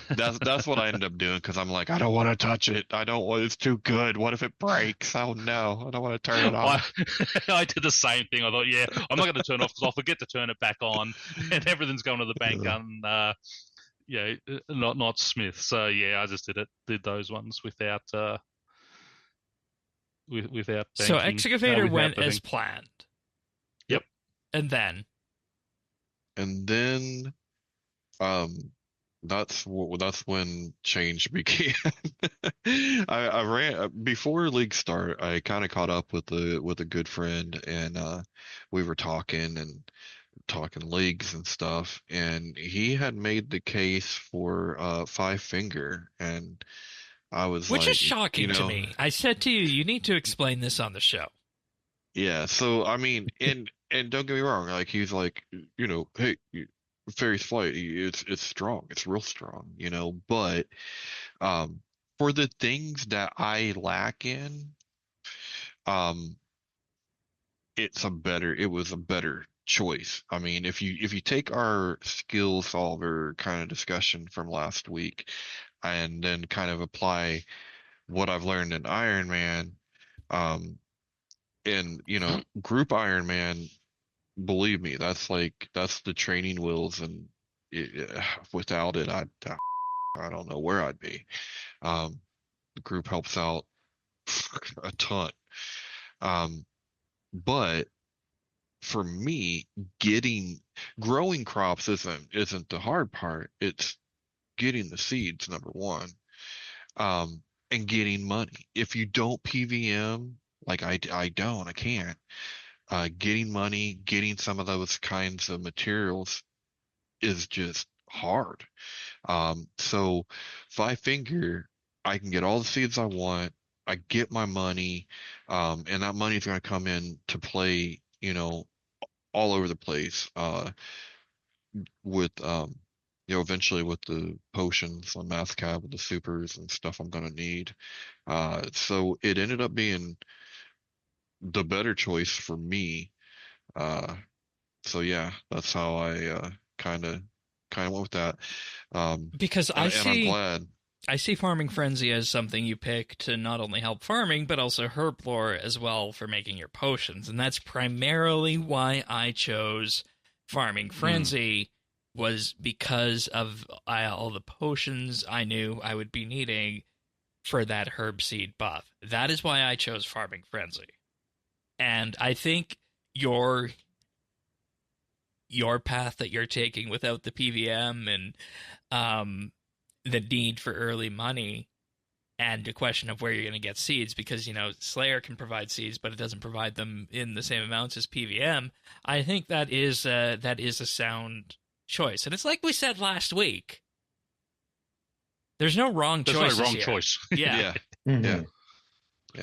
That's what I ended up doing, because I'm like, I don't want to touch it. I don't want. It's too good. What if it breaks? Oh no, I don't want to turn it off. I did the same thing. I thought, I'm not going to turn it off because I'll forget to turn it back on, and everything's going to the bank not Smith. So I just did those ones without without banking. So excavator went as planned. Yep. And then that's when change began. I ran before league start. I kind of caught up with a good friend, and we were talking leagues and stuff, and he had made the case for 5 finger, and I was which is shocking to me. I said to you, you need to explain this on the show. Yeah, so I mean, and don't get me wrong, he's like, hey, Fairy's Flight, it's strong, it's real strong, but for the things that I lack in, it was a better choice. I mean, if you take our skill solver kind of discussion from last week and then kind of apply what I've learned in Iron Man, and group Iron Man, believe me, that's the training wheels, and without it, I don't know where I'd be. The group helps out a ton, but for me, growing crops isn't the hard part. It's getting the seeds, number one, and getting money. If you don't PVM, like I can't. Getting money, getting some of those kinds of materials is just hard. So Five Finger, I can get all the seeds I want. I get my money, and that money is going to come in to play, all over the place. With eventually with the potions on Math Cab with the supers and stuff I'm going to need. So it ended up being the better choice for me. So yeah, that's how I kind of went with that. Because and I'm glad. I see Farming Frenzy as something you pick to not only help farming, but also herblore as well for making your potions. And that's primarily why I chose Farming Frenzy, was because of all the potions I knew I would be needing for that herb seed buff. That is why I chose Farming Frenzy. And I think your path that you're taking without the PVM and the need for early money and the question of where you're going to get seeds, because Slayer can provide seeds but it doesn't provide them in the same amounts as PVM. I think that is a sound choice. And it's like we said last week, there's no wrong choice. There's no wrong here. Choice. Yeah. Yeah.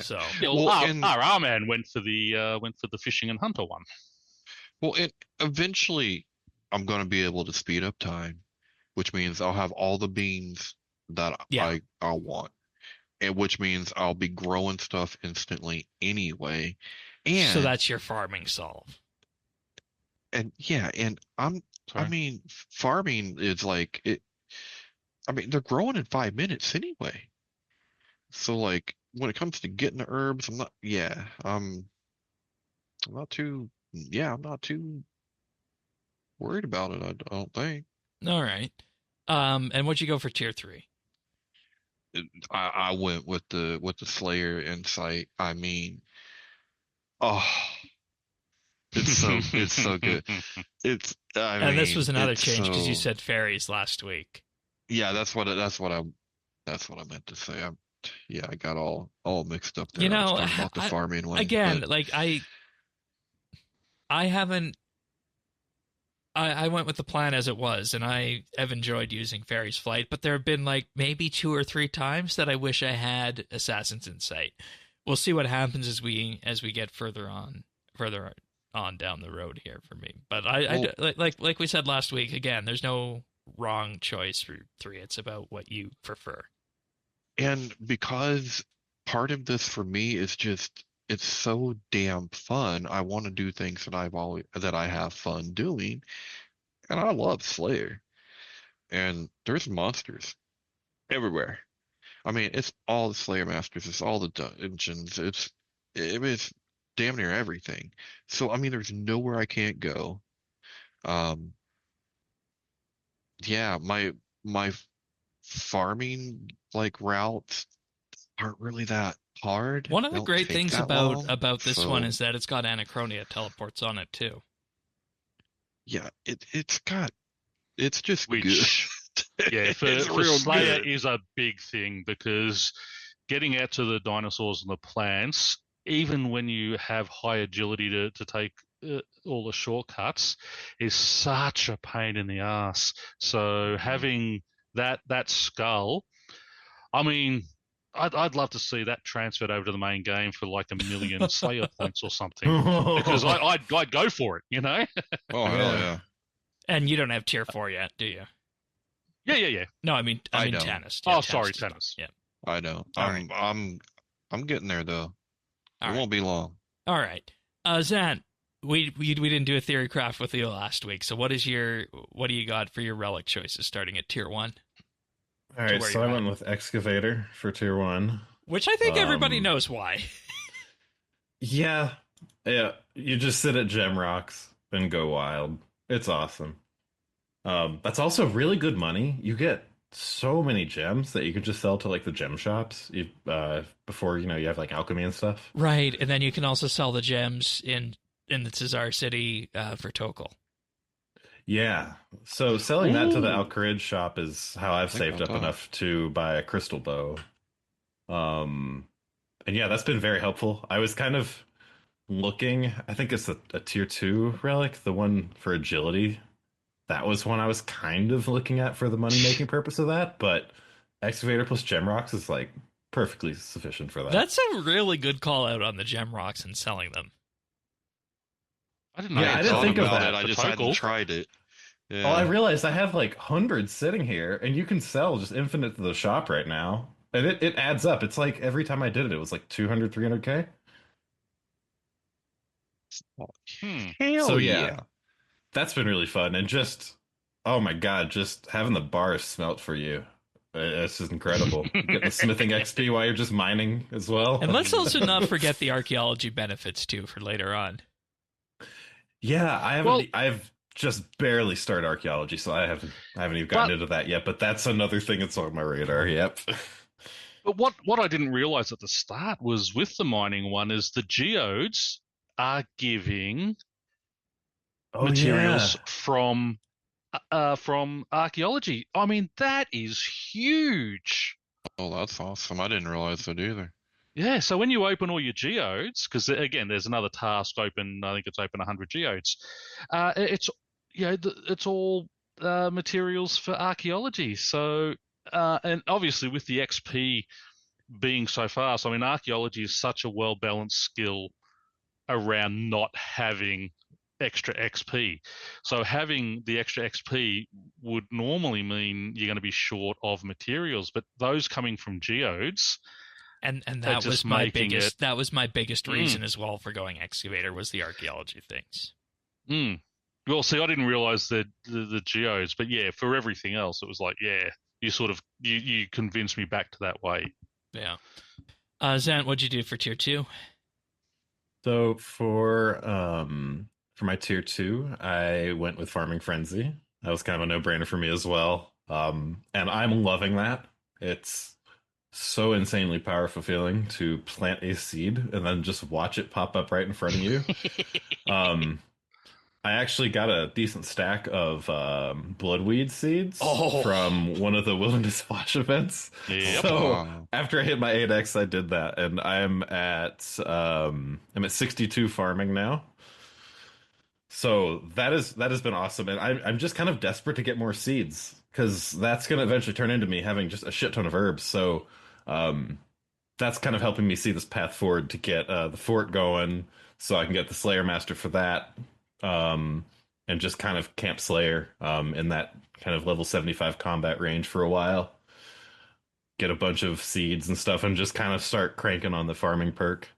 So our man went for the fishing and hunter one. Well, eventually I'm going to be able to speed up time, which means I'll have all the beans that I want, and which means I'll be growing stuff instantly anyway. And so that's your farming solve. And farming is like it. I mean, they're growing in 5 minutes anyway. So like when it comes to getting the herbs, I'm not too worried about it. I don't think. All right. And what'd you go for tier 3? I went with the Slayer Insight. I mean, it's so good. This was another change because you said fairies last week. Yeah, that's what I meant to say. I got all mixed up there. I was talking about the farming one again. I went with the plan as it was, and I have enjoyed using Fairy's Flight, but there have been maybe 2 or 3 times that I wish I had Assassin's Insight. We'll see what happens as we get further on down the road here for me. But like we said last week, again, there's no wrong choice for 3. It's about what you prefer. And because part of this for me is just it's so damn fun. I want to do things that I have fun doing, and I love Slayer. And there's monsters everywhere. I mean, it's all the Slayer masters. It's all the dungeons. It's damn near everything. So I mean, there's nowhere I can't go. My farming routes aren't really that hard. One of the great things about this one is that it's got Anachronia teleports on it too. Yeah, it's just good. Yeah, for Slayer is a big thing, because getting out to the dinosaurs and the plants, even when you have high agility to take all the shortcuts, is such a pain in the ass. So having that skull, I mean, I'd love to see that transferred over to the main game for like 1 million Slayer points or something, because I'd go for it, Oh hell yeah! And you don't have tier 4 yet, do you? Yeah. No, I mean Tannis. Yeah, sorry, Tannis. Yeah, I know. I'm getting there though. It won't be long. All right, Zan, we didn't do a theory craft with you last week. So what do you got for your relic choices starting at tier 1? All right, so I went with Excavator for tier 1. Which I think everybody knows why. Yeah. You just sit at gem rocks and go wild. It's awesome. That's also really good money. You get so many gems that you can just sell to the gem shops before you have alchemy and stuff. Right, and then you can also sell the gems in the Cesar City for Tokal. Yeah. So selling that to the Ooh, Alcarid shop is how I've think saved about up that. enough to buy a crystal bow. Um, and yeah, that's been very helpful. I was kind of looking, I think it's a tier two relic, the one for agility. That was one I was kind of looking at for the money making purpose of that, but excavator plus gem rocks is like perfectly sufficient for that. That's a really good call out on the gem rocks and selling them. I didn't know I you Yeah, I could had didn't sell thought them think of for about it. that. I for just hadn't total. tried it. Oh, I Yeah. realized I have like hundreds sitting here, and you can sell just infinite to the shop right now. And it adds up. It's like every time I did it, it was like 200, 300K. Hmm. So Hell yeah, yeah. that's been really fun. And just, oh my God, just having the bars smelt for you. It's just incredible. Getting the smithing XP while you're just mining as well. And let's also not forget the archaeology benefits too for later on. Yeah, Well, I've just barely started archaeology, so I haven't even gotten but into that yet, but that's another thing that's on my radar. Yep. but what I didn't realize at the start was with the mining one is the geodes are giving Oh materials yeah. from archaeology. I mean, that is huge. Oh, that's awesome. I didn't realize that either. Yeah, so when you open all your geodes, because again, there's another task open. I think it's open 100 geodes. It's it's all materials for archaeology. So and obviously with the XP being so fast, I mean, archaeology is such a well balanced skill around not having extra XP. So having the extra XP would normally mean you're going to be short of materials, but those coming from geodes And are that just was my making it. biggest Mm, reason as well for going excavator was the archaeology things. mm. Well, see, I didn't realize the geodes, but yeah, for everything else, it was like, yeah, you sort of you convinced me back to that way. Yeah. Zant, what'd you do for tier two? So for my tier two, I went with Farming Frenzy. That was kind of a no-brainer for me as well. And I'm loving that. It's so insanely powerful feeling to plant a seed and then just watch it pop up right in front of you. Um, I actually got a decent stack of bloodweed seeds Oh, from one of the Wilderness Flash events. Yep. So Wow. after I hit my 8x, I did that, and I'm at 62 farming now. So that has been awesome, and I'm just kind of desperate to get more seeds because that's going to eventually turn into me having just a shit ton of herbs. So um, that's kind of helping me see this path forward to get the fort going, so I can get the Slayer Master for that, um, and just kind of camp Slayer in that kind of level 75 combat range for a while. Get a bunch of seeds and stuff, and just kind of start cranking on the farming perk.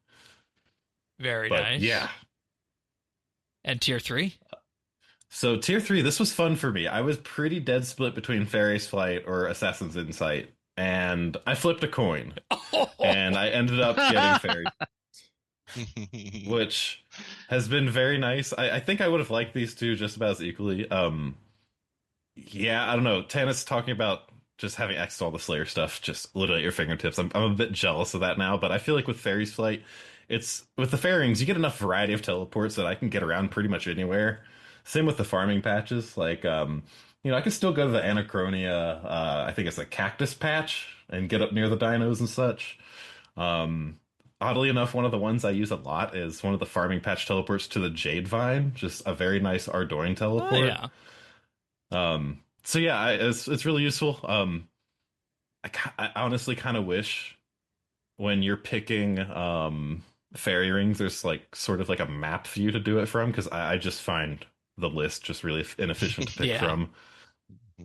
very But nice. yeah, And tier three? so tier three, this was fun for me. I was pretty dead split between Fairy's Flight or Assassin's Insight, and I flipped a coin, and I ended up getting Fairy, which has been very nice. I think I would have liked these two just about as equally. Yeah, I don't know. Tannis talking about just having access to all the Slayer stuff, just literally at your fingertips. I'm a bit jealous of that now, but I feel like with Fairy's Flight, it's with the fairings, you get enough variety of teleports that I can get around pretty much anywhere. Same with the farming patches. Like, I can still go to the Anachronia, I think it's a cactus patch, and get up near the dinos and such. Um, Oddly enough, one of the ones I use a lot is one of the farming patch teleports to the Jade Vine, just a very nice Ardoin Oh teleport. yeah. So yeah, it's really useful. I honestly kind of wish when you're picking fairy rings, there's like sort of like a map for you to do it from because I just find the list just really inefficient to pick Yeah. from.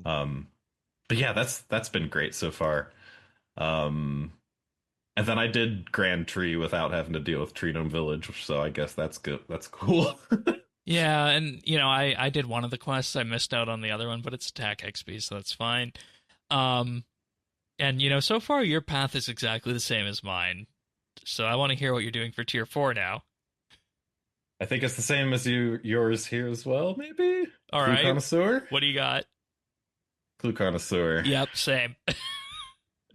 Um, but yeah, that's been great so far. Um, and then I did Grand Tree without having to deal with Tree Gnome Village, so I guess that's good. That's cool. Yeah, and I did one of the quests. I missed out on the other one, but it's attack XP, so that's fine. Um, and so far your path is exactly the same as mine. So I want to hear what you're doing for tier four now. I think it's the same as yours here as well, maybe? All Clue right. Connoisseur? What do you got? Clue Connoisseur. Yep, same.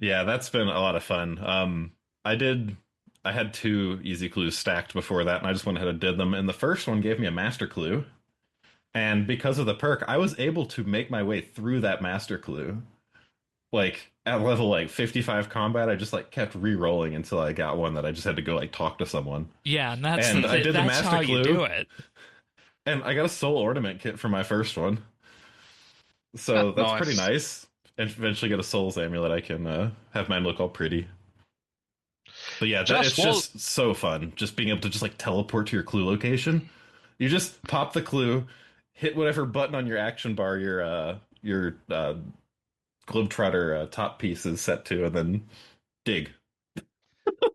Yeah, that's been a lot of fun. I had two easy clues stacked before that, and I just went ahead and did them. And the first one gave me a master clue. And because of the perk, I was able to make my way through that master clue. Like at level like 55 combat, I just like kept re-rolling until I got one that I just had to go like talk to someone. Yeah, and that's And I did the that's master how clue, you do it. and I got a soul ornament kit for my first one. So that's pretty Nice. nice. And eventually get a soul's amulet. I can have mine look all pretty. But yeah, it's just so fun. Just being able to just like teleport to your clue location. You just pop the clue, hit whatever button on your action bar your Globetrotter top piece is set to, and then dig.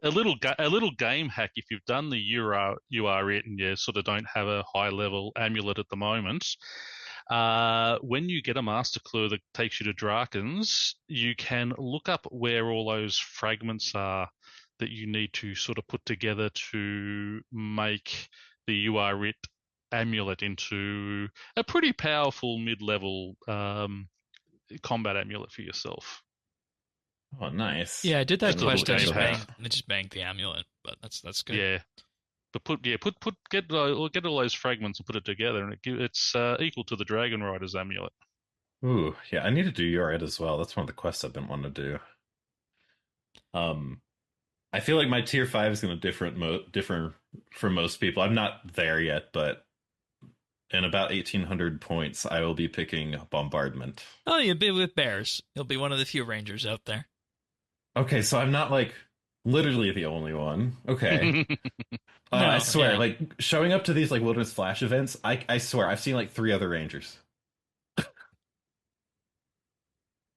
A little game hack if you've done the UR it and you sort of don't have a high level amulet at the moment. When you get a master clue that takes you to Drakens, you can look up where all those fragments are that you need to sort of put together to make the UR it amulet into a pretty powerful mid-level combat amulet for yourself. Oh, nice. Yeah, I did that Just a little quest. I game just banged the amulet, but that's good. Yeah. But get all those fragments and put it together, and it's equal to the Dragon Rider's amulet. Ooh, yeah, I need to do your ed as well. That's one of the quests I've been wanting to do. I feel like my tier 5 is going to differ from most people. I'm not there yet, but in about 1,800 points, I will be picking Bombardment. Oh, you'll be with bears. You'll be one of the few rangers out there. Okay, so I'm not like literally the only one. Okay. No, I swear, yeah. like showing up to these like Wilderness Flash events, I swear I've seen like 3 other Rangers.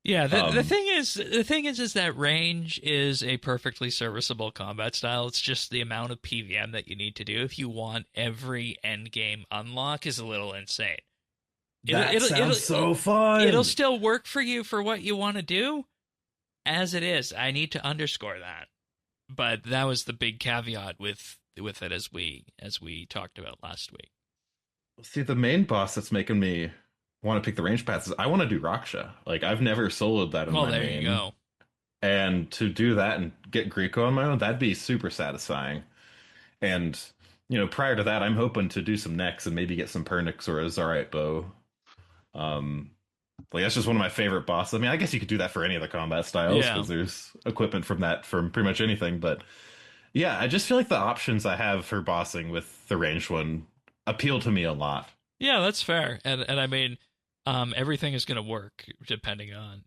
Yeah, the thing is that range is a perfectly serviceable combat style. It's just the amount of PVM that you need to do if you want every end game unlock is a little insane. That sounds so fun. It'll still work for you for what you want to do, as it is. I need to underscore that. But that was the big caveat with it as we talked about last week. See, the main boss that's making me want to pick the range paths is I want to do Raksha. Like I've never soloed that in my there main. You go. And to do that and get Greco on my own, that'd be super satisfying. And prior to that, I'm hoping to do some Nex and maybe get some Pernix or a Zarite bow. Like that's just one of my favorite bosses. I mean, I guess you could do that for any of the combat styles because there's equipment from pretty much anything. But yeah, I just feel like the options I have for bossing with the ranged one appeal to me a lot. Yeah, that's fair. And I mean, everything is going to work depending on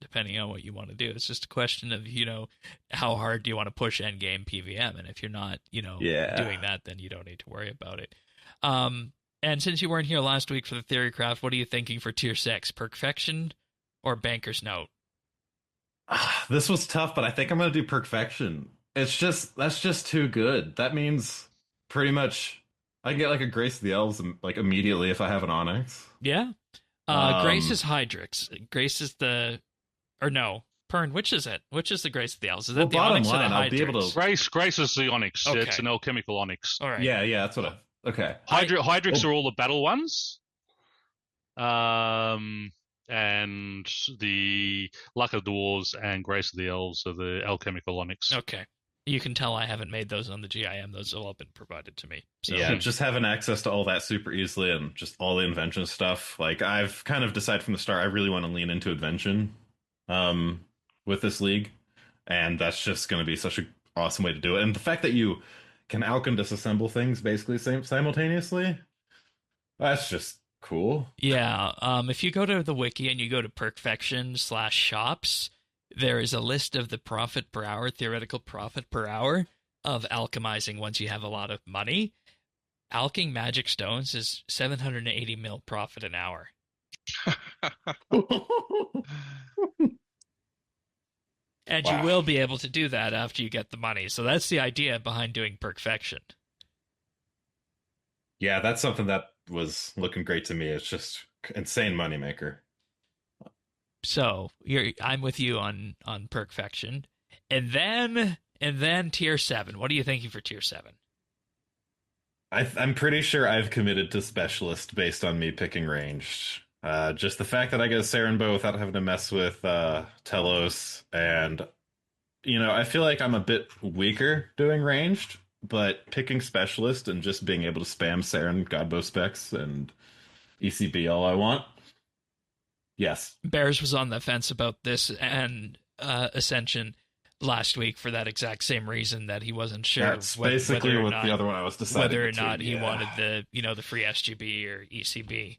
what you want to do. It's just a question of how hard do you want to push end game PVM, and if you're not doing that, then you don't need to worry about it. And since you weren't here last week for the Theory Craft, what are you thinking for tier 6? Perfection or Banker's Note? This was tough, but I think I'm going to do Perfection. That's just too good. That means pretty much I can get like a Grace of the Elves like immediately if I have an Onyx. Yeah. Grace is Hydrix. Grace is Pern, which is it? Which is the Grace of the Elves? Is that the Onyx or the Hydrix? I'll be able to... Grace is the Onyx. Okay. It's an alchemical Onyx. All right. Yeah, that's what okay. Hydrix are all the battle ones. And the Luck of Dwarves and Grace of the Elves are the alchemical Onyx. Okay. You can tell I haven't made those on the GIM. Those have all been provided to me. So. Yeah, just having access to all that super easily and just all the invention stuff. Like I've kind of decided from the start I really want to lean into invention with this league. And that's just going to be such an awesome way to do it. And the fact that you can alch and disassemble things basically simultaneously, that's just cool. Yeah, if you go to the wiki and you go to Perfection/shops, there is a list of the profit per hour, theoretical profit per hour of alchemizing once you have a lot of money. Alching magic stones is 780 mil profit an hour. And wow. You will be able to do that after you get the money. So that's the idea behind doing Perfection. Yeah, that's something that was looking great to me. It's just insane moneymaker. So I'm with you on Perfection. And then tier 7. What are you thinking for tier 7? I'm pretty sure I've committed to Specialist based on me picking ranged. Just the fact that I get a Saren bow without having to mess with Telos, and I feel like I'm a bit weaker doing ranged, but picking Specialist and just being able to spam Saren Godbow specs and ECB all I want. Yes. Bears was on the fence about this and Ascension last week for that exact same reason, that he wasn't sure. That's basically what the other one I was deciding whether or between, not he wanted the free SGB or ECB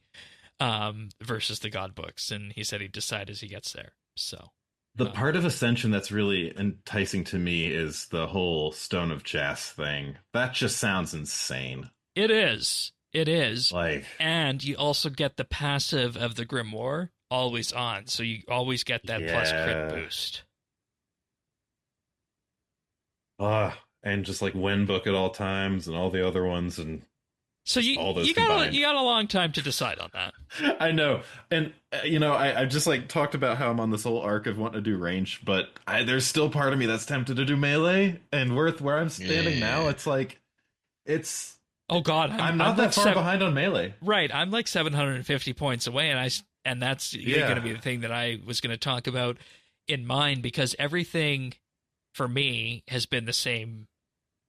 versus the God books, and he said he'd decide as he gets there. So the part of Ascension that's really enticing to me is the whole Stone of Jas thing. That just sounds insane. It is. Like, and you also get the passive of the Grimoire always on, so you always get that plus crit boost. And just like win book at all times and all the other ones, and so you got a long time to decide on that. I know, and I just like talked about how I'm on this whole arc of wanting to do range, but there's still part of me that's tempted to do melee. And where I'm standing now, it's like oh god, I'm not that far behind on melee. Right, I'm like 750 points away, and that's going to be the thing that I was going to talk about in mine, because everything for me has been the same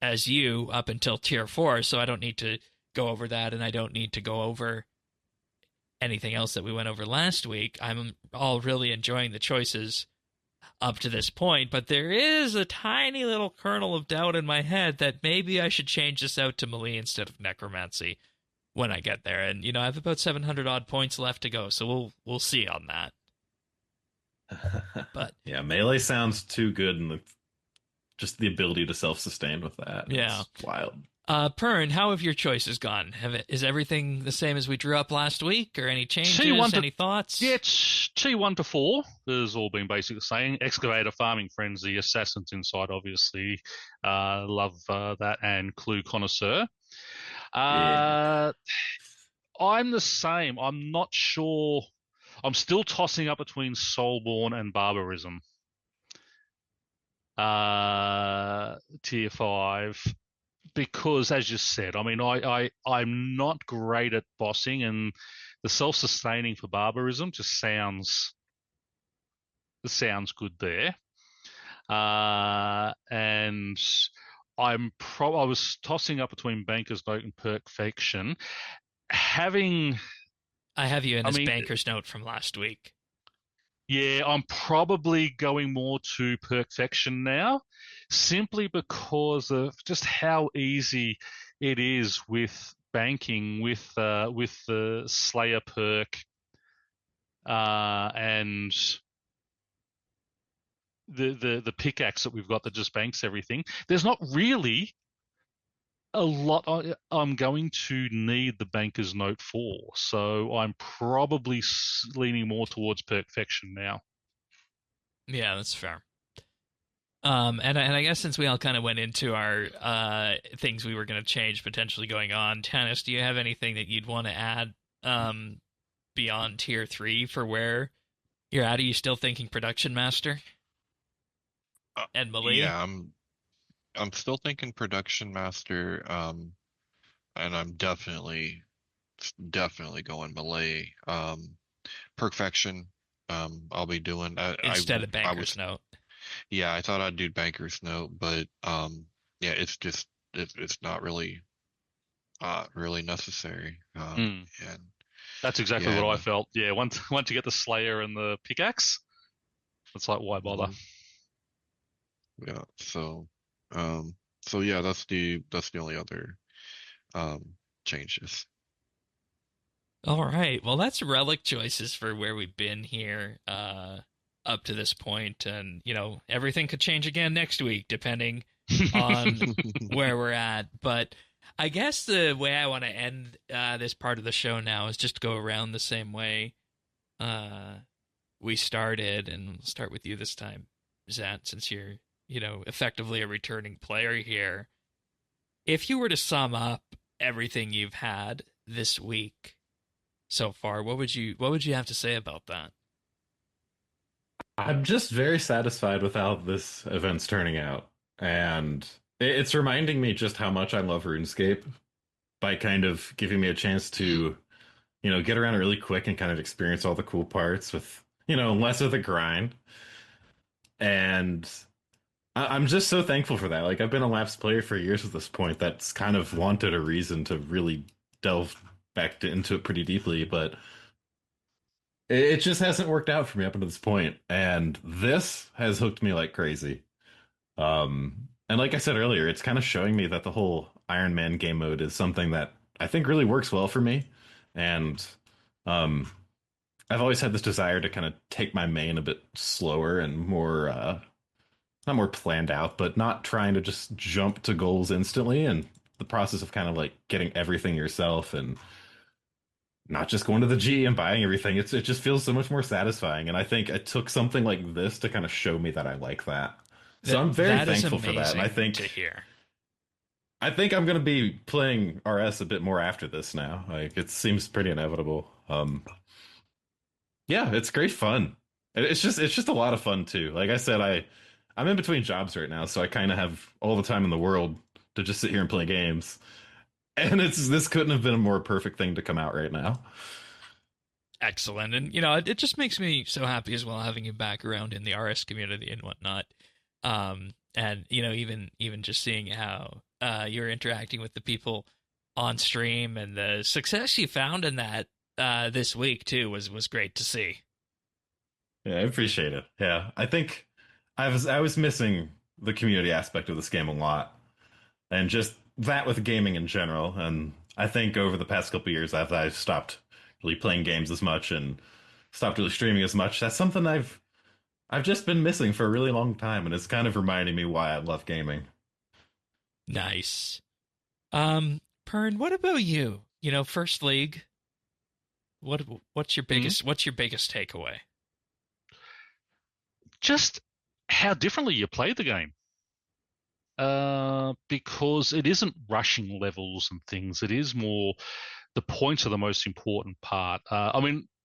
as you up until tier 4, so I don't need to go over that, and I don't need to go over anything else that we went over last week. I'm all really enjoying the choices up to this point, but there is a tiny little kernel of doubt in my head that maybe I should change this out to melee instead of necromancy when I get there. And I have about 700 odd points left to go, so we'll see on that. But yeah, melee sounds too good, and just the ability to self-sustain with that. Yeah, it's wild. Pern, how have your choices gone? Is everything the same as we drew up last week, or any changes? Any thoughts? Yeah, T1 to 4 has all been basically the same. Excavator, Farming Frenzy, Assassins Inside, obviously. Love that, and Clue Connoisseur. I'm the same. I'm not sure. I'm still tossing up between Soulborn and Barbarism. Tier 5. Because, as you said, I mean, I'm not great at bossing, and the self-sustaining for Barbarism just sounds good there. And I was tossing up between Banker's Note and Perfection. I have you in this Banker's Note from last week. Yeah, I'm probably going more to Perfection now, simply because of just how easy it is with banking with the Slayer perk and the pickaxe that we've got that just banks everything. There's not really a lot I'm going to need the Banker's Note for, so I'm probably leaning more towards Perfection now. Yeah, that's fair. And I guess since we all kind of went into our things we were going to change potentially going on, Tanis, do you have anything that you'd want to add beyond tier 3 for where you're at? Are you still thinking Production Master and melee? Yeah, I'm still thinking Production Master, and I'm definitely going melee. Perfection, I'll be doing instead of Banker's Note. Yeah, I thought I'd do Banker's Note, but yeah, it's just it's not really necessary. And that's exactly what I felt. Yeah, once you get the Slayer and the pickaxe, it's like, why bother? Yeah, so yeah, that's the only other changes. All right, well, that's Relic choices for where we've been here up to this point, and everything could change again next week depending on where we're at. But I guess the way I want to end this part of the show now is just go around the same way we started, and we'll start with you this time, Zant, since you're effectively a returning player here. If you were to sum up everything you've had this week so far, what would you have to say about that? I'm just very satisfied with how this event's turning out, and it's reminding me just how much I love RuneScape by kind of giving me a chance to, get around really quick and kind of experience all the cool parts with, less of the grind. And I'm just so thankful for that. Like, I've been a lapsed player for years at this point that's kind of wanted a reason to really delve back into it pretty deeply, but it just hasn't worked out for me up until this point. And this has hooked me like crazy. And like I said earlier, it's kind of showing me that the whole Iron Man game mode is something that I think really works well for me. And um, I've always had this desire to kind of take my main a bit slower and more, not more planned out, but not trying to just jump to goals instantly. And the process of kind of like getting everything yourself and not just going to the G and buying everything. It just feels so much more satisfying. And I think it took something like this to kind of show me that I like that. So I'm very thankful for that. And I think to hear. I think I'm going to be playing RS a bit more after this now. Like it seems pretty inevitable. Yeah, it's great fun. It's just a lot of fun too. Like I said, I'm in between jobs right now, so I kind of have all the time in the world to just sit here and play games. And this couldn't have been a more perfect thing to come out right now. Excellent. And, it just makes me so happy as well having you back around in the RS community and whatnot. And, even just seeing how you're interacting with the people on stream and the success you found in that this week, too, was great to see. Yeah, I appreciate it. Yeah, I think I was missing the community aspect of this game a lot. And just that with gaming in general. And I think over the past couple of years, I've stopped really playing games as much and stopped really streaming as much. That's something I've just been missing for a really long time, and it's kind of reminding me why I love gaming. Nice. Pern, what about you? First League. What's your biggest takeaway? Just how differently you play the game. Because it isn't rushing levels and things. It is more the points are the most important part.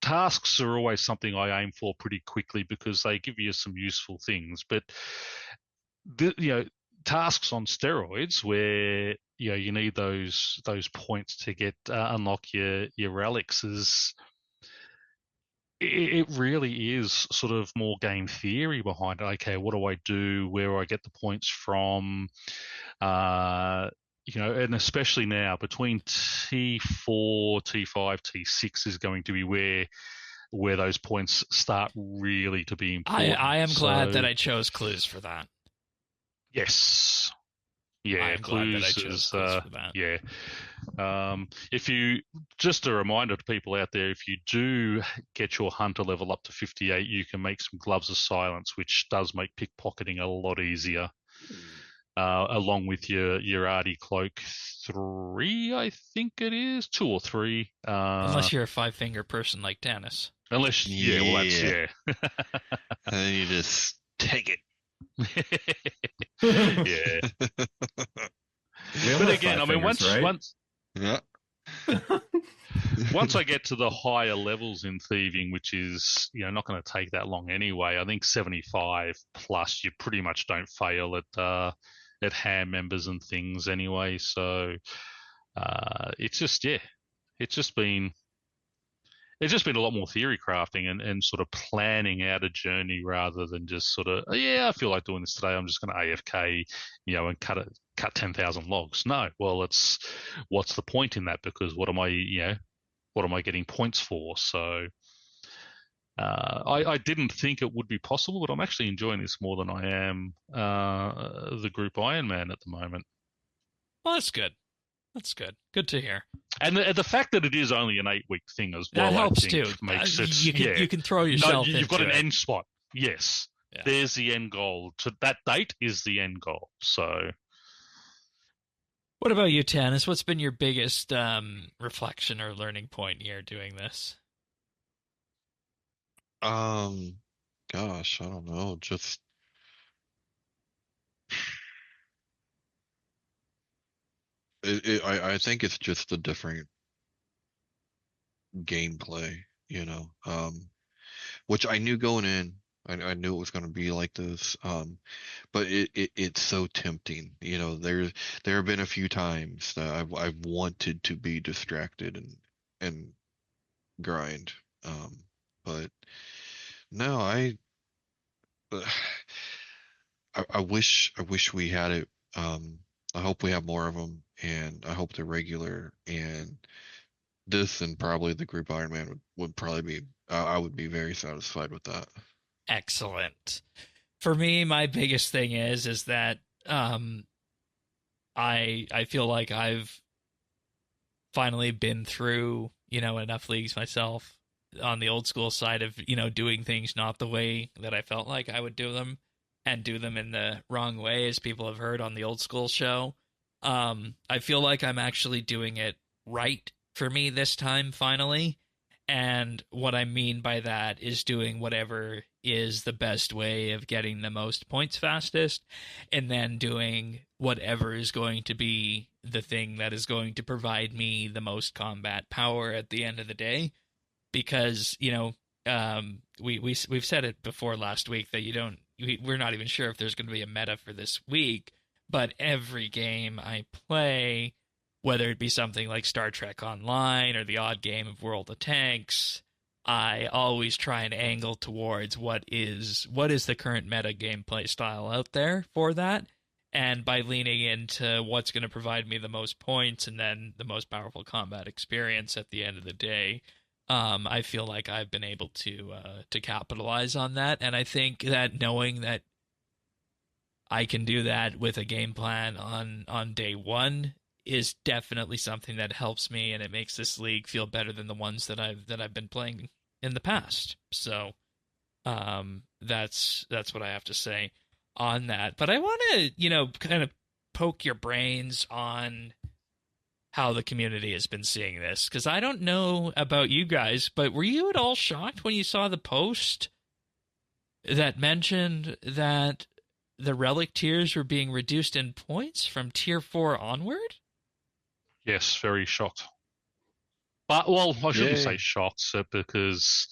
Tasks are always something I aim for pretty quickly because they give you some useful things. But tasks on steroids where you need those points to get unlock your relics is. It really is sort of more game theory behind it. Okay, what do I do? Where do I get the points from? And especially now between T4, T5, T6 is going to be where those points start really to be important. I am glad that I chose clues for that. Yes. Yeah, I'm glad that I chose clues for that. Yeah. If you, just a reminder to people out there, if you do get your hunter level up to 58, you can make some gloves of silence, which does make pickpocketing a lot easier. Along with your Artie cloak 3, I think it is 2 or 3. Unless you're a 5-finger person like Tannis. Unless, well, that's And then you just take it. Yeah. But again, once yeah. Once I get to the higher levels in thieving, which is not going to take that long anyway, I think 75 plus, you pretty much don't fail at ham members and things anyway. So it's just been a lot more theory crafting and sort of planning out a journey rather than just sort of, I feel like doing this today. I'm just going to AFK, and cut 10,000 logs. No, well, what's the point in that? Because what am I getting points for? So I didn't think it would be possible, but I'm actually enjoying this more than I am the group Iron Man at the moment. Well, that's good. That's good. Good to hear. And the fact that it is only an 8-week thing as well, that helps I think, too. Makes it, you can throw yourself. No, you've got an it. end spot. Yes, There's the end goal. That date is the end goal. So, what about you, Tannis? What's been your biggest reflection or learning point here doing this? Gosh, I don't know. Just I think it's just a different gameplay, which I knew going in. I knew it was going to be like this, but it's so tempting. There have been a few times that I've wanted to be distracted and grind, but no, I wish we had it. I hope we have more of them, and I hope they're regular, and this and probably the group Iron Man would probably be. I would be very satisfied with that. Excellent. For me, my biggest thing is that I feel like I've finally been through, enough leagues myself on the old school side of, doing things not the way that I felt like I would do them, and do them in the wrong way, as people have heard on the old school show. I feel like I'm actually doing it right for me this time, finally. And what I mean by that is doing whatever is the best way of getting the most points fastest, and then doing whatever is going to be the thing that is going to provide me the most combat power at the end of the day. Because, we've said it before last week that we're not even sure if there's going to be a meta for this week, but every game I play, whether it be something like Star Trek Online or the odd game of World of Tanks, I always try and angle towards what is the current meta gameplay style out there for that. And by leaning into what's going to provide me the most points and then the most powerful combat experience at the end of the day, I feel like I've been able to capitalize on that. And I think that knowing that I can do that with a game plan on day one is definitely something that helps me, and it makes this league feel better than the ones that I've been playing in the past. So that's what I have to say on that. But I want to, kind of poke your brains on how the community has been seeing this, because I don't know about you guys, but were you at all shocked when you saw the post that mentioned that the Relic tiers were being reduced in points from tier 4 onward? Yes, very shocked. But, well, I shouldn't say shocked, because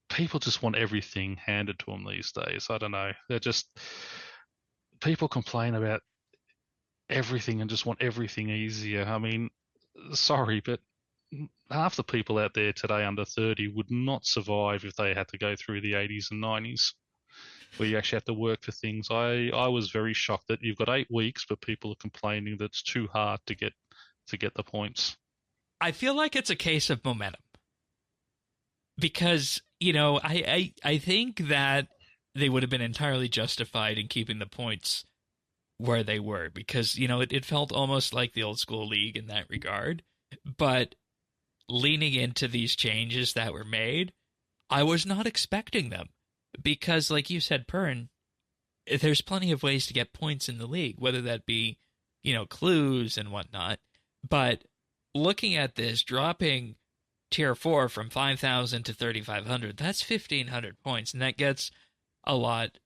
people just want everything handed to them these days. I don't know. They're just... People complain about everything and just want everything easier. I mean, sorry, but half the people out there today under 30 would not survive if they had to go through the 80s and 90s, where you actually have to work for things. I was very shocked that you've got 8 weeks, but people are complaining that it's too hard to get the points. I feel like it's a case of momentum, because I think that they would have been entirely justified in keeping the points where they were, because it felt almost like the old school league in that regard. But leaning into these changes that were made, I was not expecting them, because like you said, Pern, there's plenty of ways to get points in the league, whether that be clues and whatnot. But looking at this, dropping tier 4 from 5,000 to 3,500, that's 1,500 points, and that gets a lot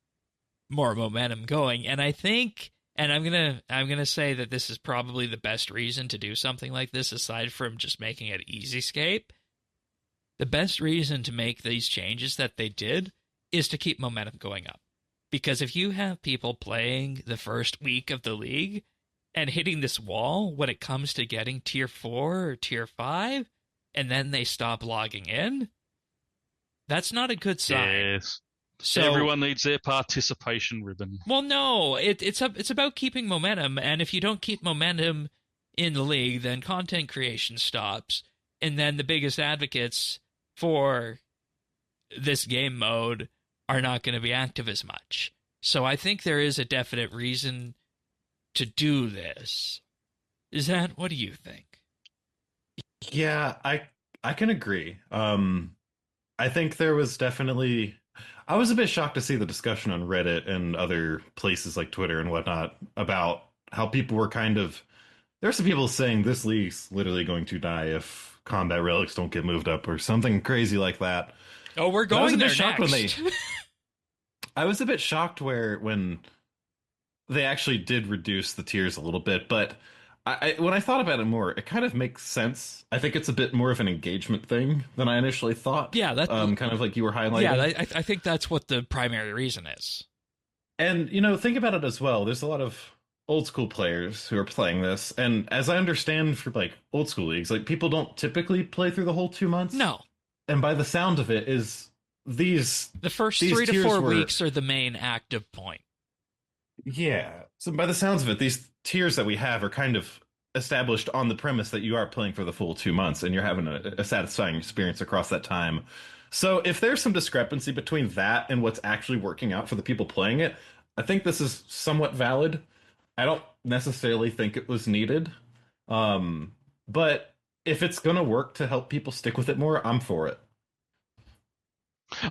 more momentum going. And I think, and I'm gonna say that this is probably the best reason to do something like this, aside from just making it easyscape. The best reason to make these changes that they did is to keep momentum going up. Because if you have people playing the first week of the league and hitting this wall when it comes to getting tier 4 or tier 5, and then they stop logging in, that's not a good sign. Yes. So everyone needs their participation ribbon. Well, no, it's about keeping momentum, and if you don't keep momentum in the league, then content creation stops, and then the biggest advocates for this game mode are not going to be active as much. So I think there is a definite reason to do this. What do you think? Yeah, I can agree. I think there was definitely... I was a bit shocked to see the discussion on Reddit and other places like Twitter and whatnot about how people were kind of... There are some people saying this league's literally going to die if combat relics don't get moved up or something crazy like that. Oh, we're going there next. I was a bit shocked when they actually did reduce the tiers a little bit, but when I thought about it more, it kind of makes sense. I think it's a bit more of an engagement thing than I initially thought. Yeah, that's kind of like you were highlighting. Yeah, I think that's what the primary reason is. And think about it as well. There's a lot of old school players who are playing this, and as I understand, for like old school leagues, like people don't typically play through the whole 2 months. No. And by the sound of it, the first 3 to 4 weeks are the main active point. Yeah. So by the sounds of it, these tiers that we have are kind of established on the premise that you are playing for the full 2 months and you're having a satisfying experience across that time. So if there's some discrepancy between that and what's actually working out for the people playing it, I think this is somewhat valid. I don't necessarily think it was needed. But if it's going to work to help people stick with it more, I'm for it.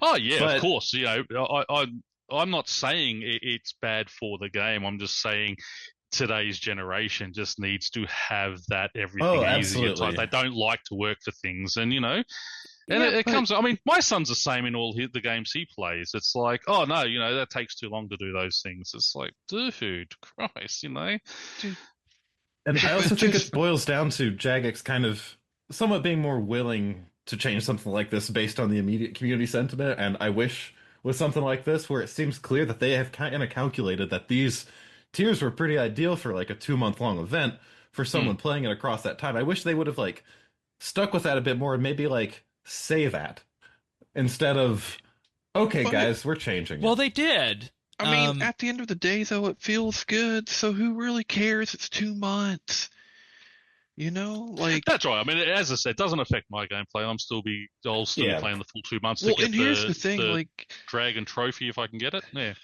Oh yeah, But, of course. You know, I'm not saying it's bad for the game. I'm just saying today's generation just needs to have that everything easier type. They don't like to work for things, and you know, and it comes. I mean, my son's the same in all the games he plays. It's like, oh no, you know, that takes too long to do those things. It's like, dude, Christ, you know. Dude. And I also think it boils down to Jagex kind of somewhat being more willing to change something like this based on the immediate community sentiment. And I wish with something like this, where it seems clear that they have kind of calculated that these tiers were pretty ideal for like a 2-month long event for someone playing it across that time. I wish they would have like stuck with that a bit more and maybe like say that instead of, okay, guys, we're changing it. Well, they did. I mean, at the end of the day, though, it feels good. So who really cares? It's 2 months. You know, like that's right. I mean, as I said, it doesn't affect my gameplay. I'll still be playing the full 2 months. Well, to get and here's the thing, like dragon trophy if I can get it. Yeah.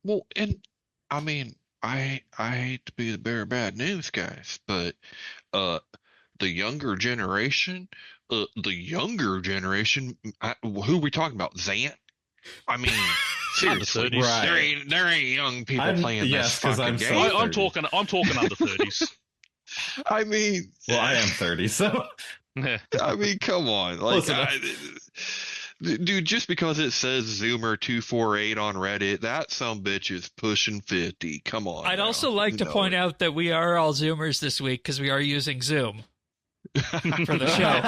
Well, and I mean, I hate to be the bearer of bad news, guys, but the younger generation, who are we talking about? Zant? I mean, seriously, right. there ain't young people playing this fucking game. I'm talking under 30s. I mean, well, I am 30, so I mean, come on, like, dude, just because it says Zoomer248 on Reddit, that sumbitch is pushing 50. Come on. I'd also like to point out that we are all Zoomers this week because we are using Zoom for the show.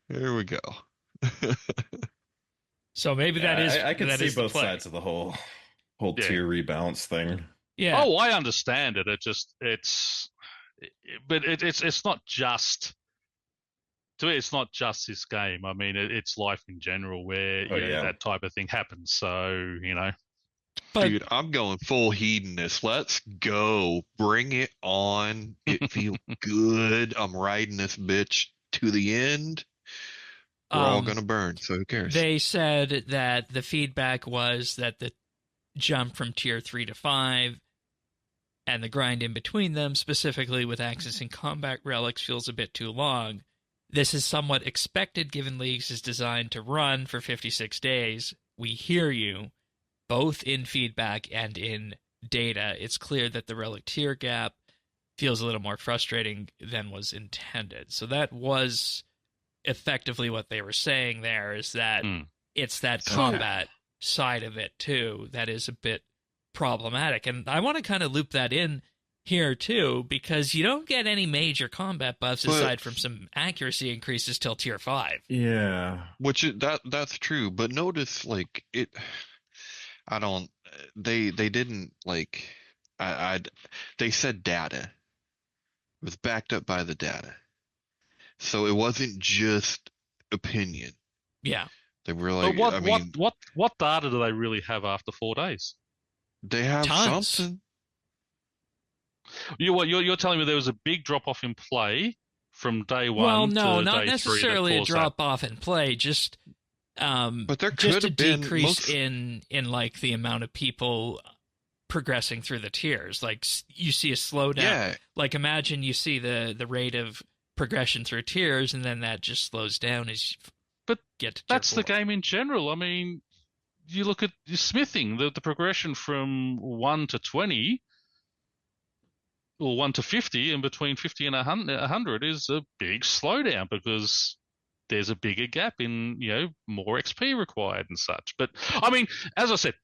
There we go. So maybe that is. I can see both sides of the whole tier rebalance thing. Yeah. Oh, I understand it. But it's not just. To me, it's not just this game. I mean, it's life in general where that type of thing happens. So, you know. But, dude, I'm going full hedonist. Let's go. Bring it on. It feels good. I'm riding this bitch to the end. We're all going to burn, so who cares? They said that the feedback was that the jump from tier 3 to 5 and the grind in between them, specifically with accessing combat relics, feels a bit too long. This is somewhat expected given Leagues is designed to run for 56 days. We hear you, both in feedback and in data. It's clear that the relic tier gap feels a little more frustrating than was intended. So that was effectively what they were saying there, is that it's that combat side of it too that is a bit problematic. And I want to kind of loop that in here too, because you don't get any major combat buffs aside from some accuracy increases till tier 5. Yeah, that's true. But notice, like, they didn't, like, they said data. It was backed up by the data. So it wasn't just opinion. Yeah. They were like, what data do they really have after 4 days? They have tons. Something. You're telling me there was a big drop off in play from day 1 well, no, to not day necessarily 3 a drop off in play, just but there just could a have been decrease in like the amount of people progressing through the tiers. Like you see a slowdown. Yeah. Like imagine you see the rate of progression through tiers, and then that just slows down as you get to tier 4. The game in general. I mean, you look at your smithing, the progression from 1 to 20 or 1 to 50, and between 50 and 100 is a big slowdown because there's a bigger gap in, more XP required and such. But I mean, as I said,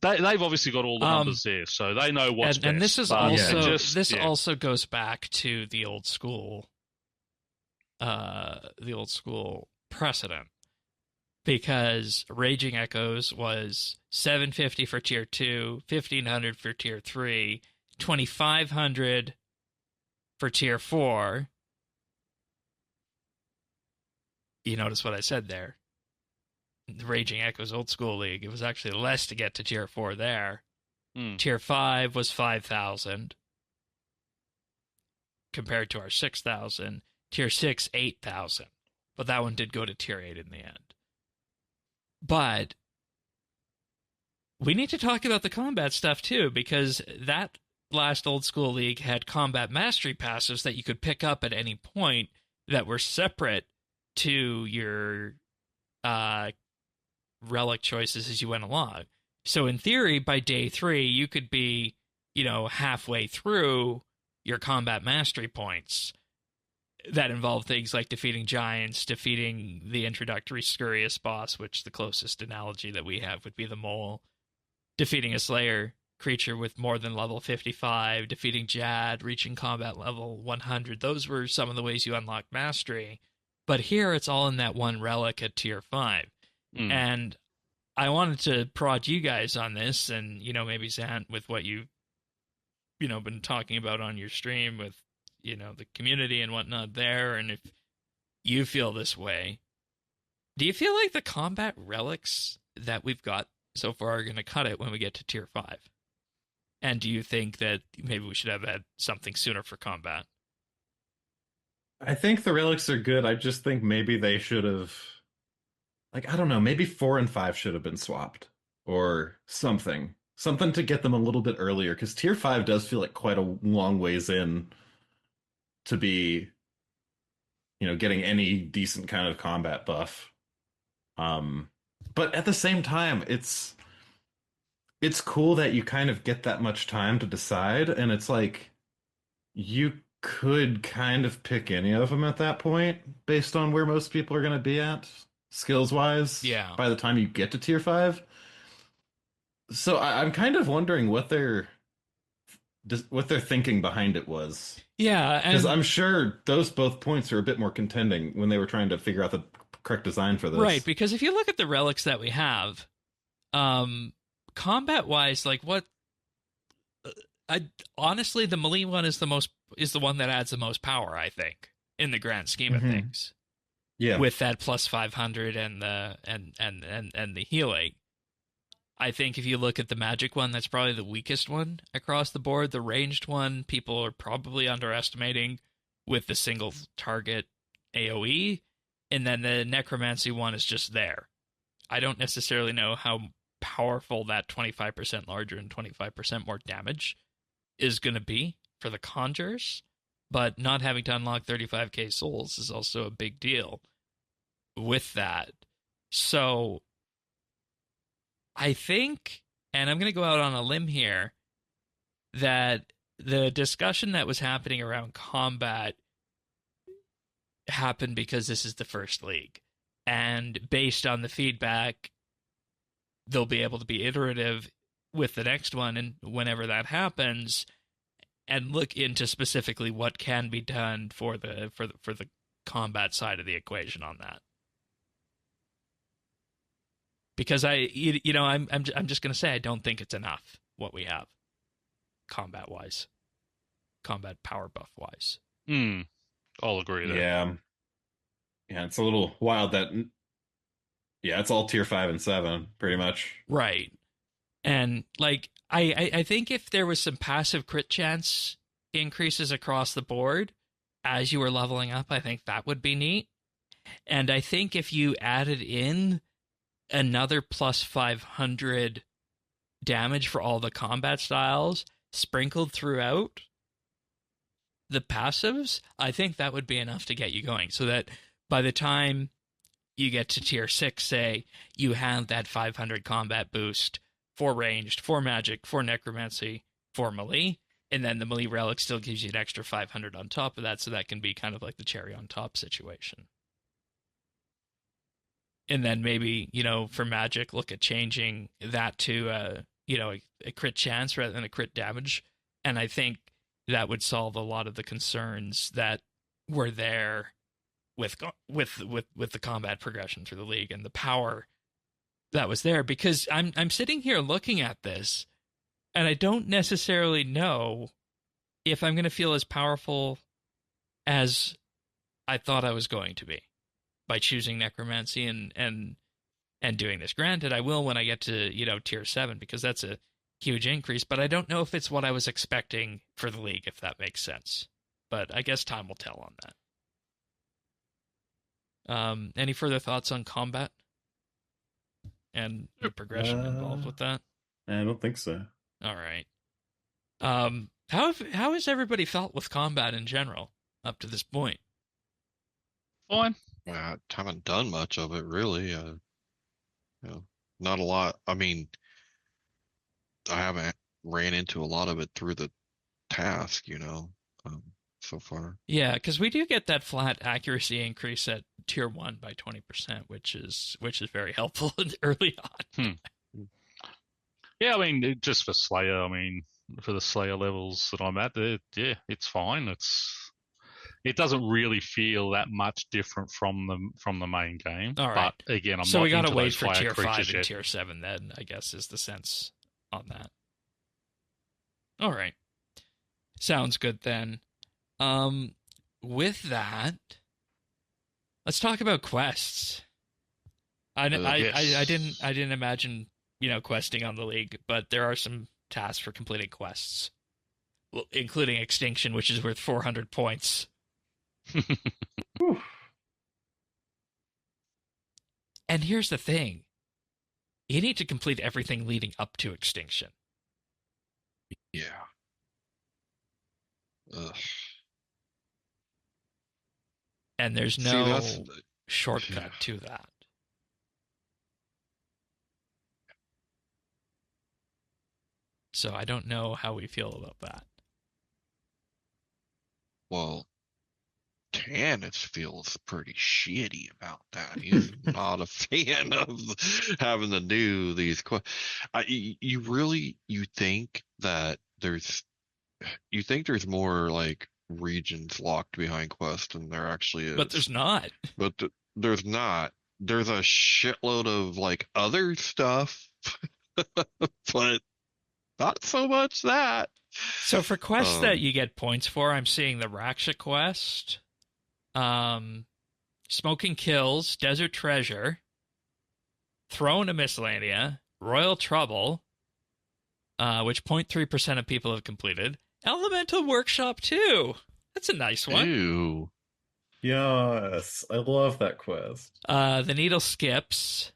they've obviously got all the numbers there, so they know what's best. And this is also goes back to the old school precedent, because Raging Echoes was 750 for tier 2, 1500 for tier 3, 2500 for tier 4. You notice what I said there? The Raging Echoes Old School League, it was actually less to get to tier 4 there. Tier 5 was 5,000 compared to our 6,000. Tier 6, 8,000. But that one did go to Tier 8 in the end. But we need to talk about the combat stuff too, because that last old school league had combat mastery passives that you could pick up at any point that were separate to your relic choices as you went along. So in theory, by day 3, you could be, halfway through your combat mastery points that involve things like defeating giants, defeating the introductory Scurious boss, which the closest analogy that we have would be the mole, defeating a Slayer creature with more than level 55, defeating Jad, reaching combat level 100. Those were some of the ways you unlock mastery. But here it's all in that one relic at tier 5. And I wanted to prod you guys on this, and, maybe Zant, with what you've, been talking about on your stream with, the community and whatnot there, and if you feel this way, do you feel like the combat relics that we've got so far are going to cut it when we get to tier 5? And do you think that maybe we should have had something sooner for combat? I think the relics are good. I just think maybe they should have, I don't know, maybe 4 and 5 should have been swapped or something. Something to get them a little bit earlier, because tier 5 does feel like quite a long ways in to be, getting any decent kind of combat buff. But at the same time, it's cool that you kind of get that much time to decide, and it's like you could kind of pick any of them at that point based on where most people are going to be at skills wise. Yeah. By the time you get to tier 5. So I'm kind of wondering what their thinking behind it was. Yeah, because I'm sure those both points are a bit more contending when they were trying to figure out the correct design for this. Right, because if you look at the relics that we have, combat-wise, honestly, the melee one is the one that adds the most power, I think, in the grand scheme of things. Yeah, with that plus 500 and the healing. I think if you look at the magic one, that's probably the weakest one across the board. The ranged one, people are probably underestimating with the single target AoE. And then the necromancy one is just there. I don't necessarily know how powerful that 25% larger and 25% more damage is going to be for the conjures. But not having to unlock 35k souls is also a big deal with that. So I think, and I'm going to go out on a limb here, that the discussion that was happening around combat happened because this is the first league. And based on the feedback, they'll be able to be iterative with the next one, and whenever that happens, and look into specifically what can be done for the combat side of the equation on that. Because I'm just going to say I don't think it's enough what we have combat wise, combat power buff wise. I'll agree there. Yeah, it's a little wild that it's all tier 5 and 7 pretty much. Right. And I think if there was some passive crit chance increases across the board as you were leveling up, I think that would be neat. And I think if you added in another plus 500 damage for all the combat styles sprinkled throughout the passives, I think that would be enough to get you going, so that by the time you get to tier 6, say, you have that 500 combat boost for ranged, for magic, for necromancy, for melee, and then the melee relic still gives you an extra 500 on top of that, so that can be kind of like the cherry on top situation. And then maybe, for magic, look at changing that to a crit chance rather than a crit damage. And I think that would solve a lot of the concerns that were there with the combat progression through the league and the power that was there. Because I'm sitting here looking at this, and I don't necessarily know if I'm going to feel as powerful as I thought I was going to be by choosing necromancy and doing this. Granted, I will when I get to tier 7, because that's a huge increase, but I don't know if it's what I was expecting for the league, if that makes sense. But I guess time will tell on that. Any further thoughts on combat and the progression involved with that? I don't think so. All right. How has everybody felt with combat in general up to this point? Fine. I haven't done much of it really. Not a lot. I mean, I haven't ran into a lot of it through the task, so far. Yeah, because we do get that flat accuracy increase at tier 1 by 20%, which is very helpful early on. Yeah, I mean, just for Slayer, for the Slayer levels that I'm at, it's fine. It doesn't really feel that much different from the main game. All right. But again, I'm so not we gotta into wait those for fire tier 5 creatures and yet. tier 7 then, I guess, is the sense on that. All right. Sounds good then. With that, let's talk about quests. I didn't imagine, questing on the league, but there are some tasks for completing quests, including Extinction, which is worth 400 points. And here's the thing. You need to complete everything leading up to Extinction. Yeah. Ugh. And there's no shortcut to that. So I don't know how we feel about that. Well, Tannis feels pretty shitty about that. He's not a fan of having to do these quests. You think that you think there's more like regions locked behind quests than there actually is. But there's not. But there's not. There's a shitload of like other stuff, but not so much that. So for quests that you get points for, I'm seeing the Raksha quest, Smoking Kills, Desert Treasure, Throne of Miscellanea, Royal Trouble, which 0.3% of people have completed. Elemental Workshop 2. That's a nice one. Ew. Yes, I love that quest. The Needle Skips,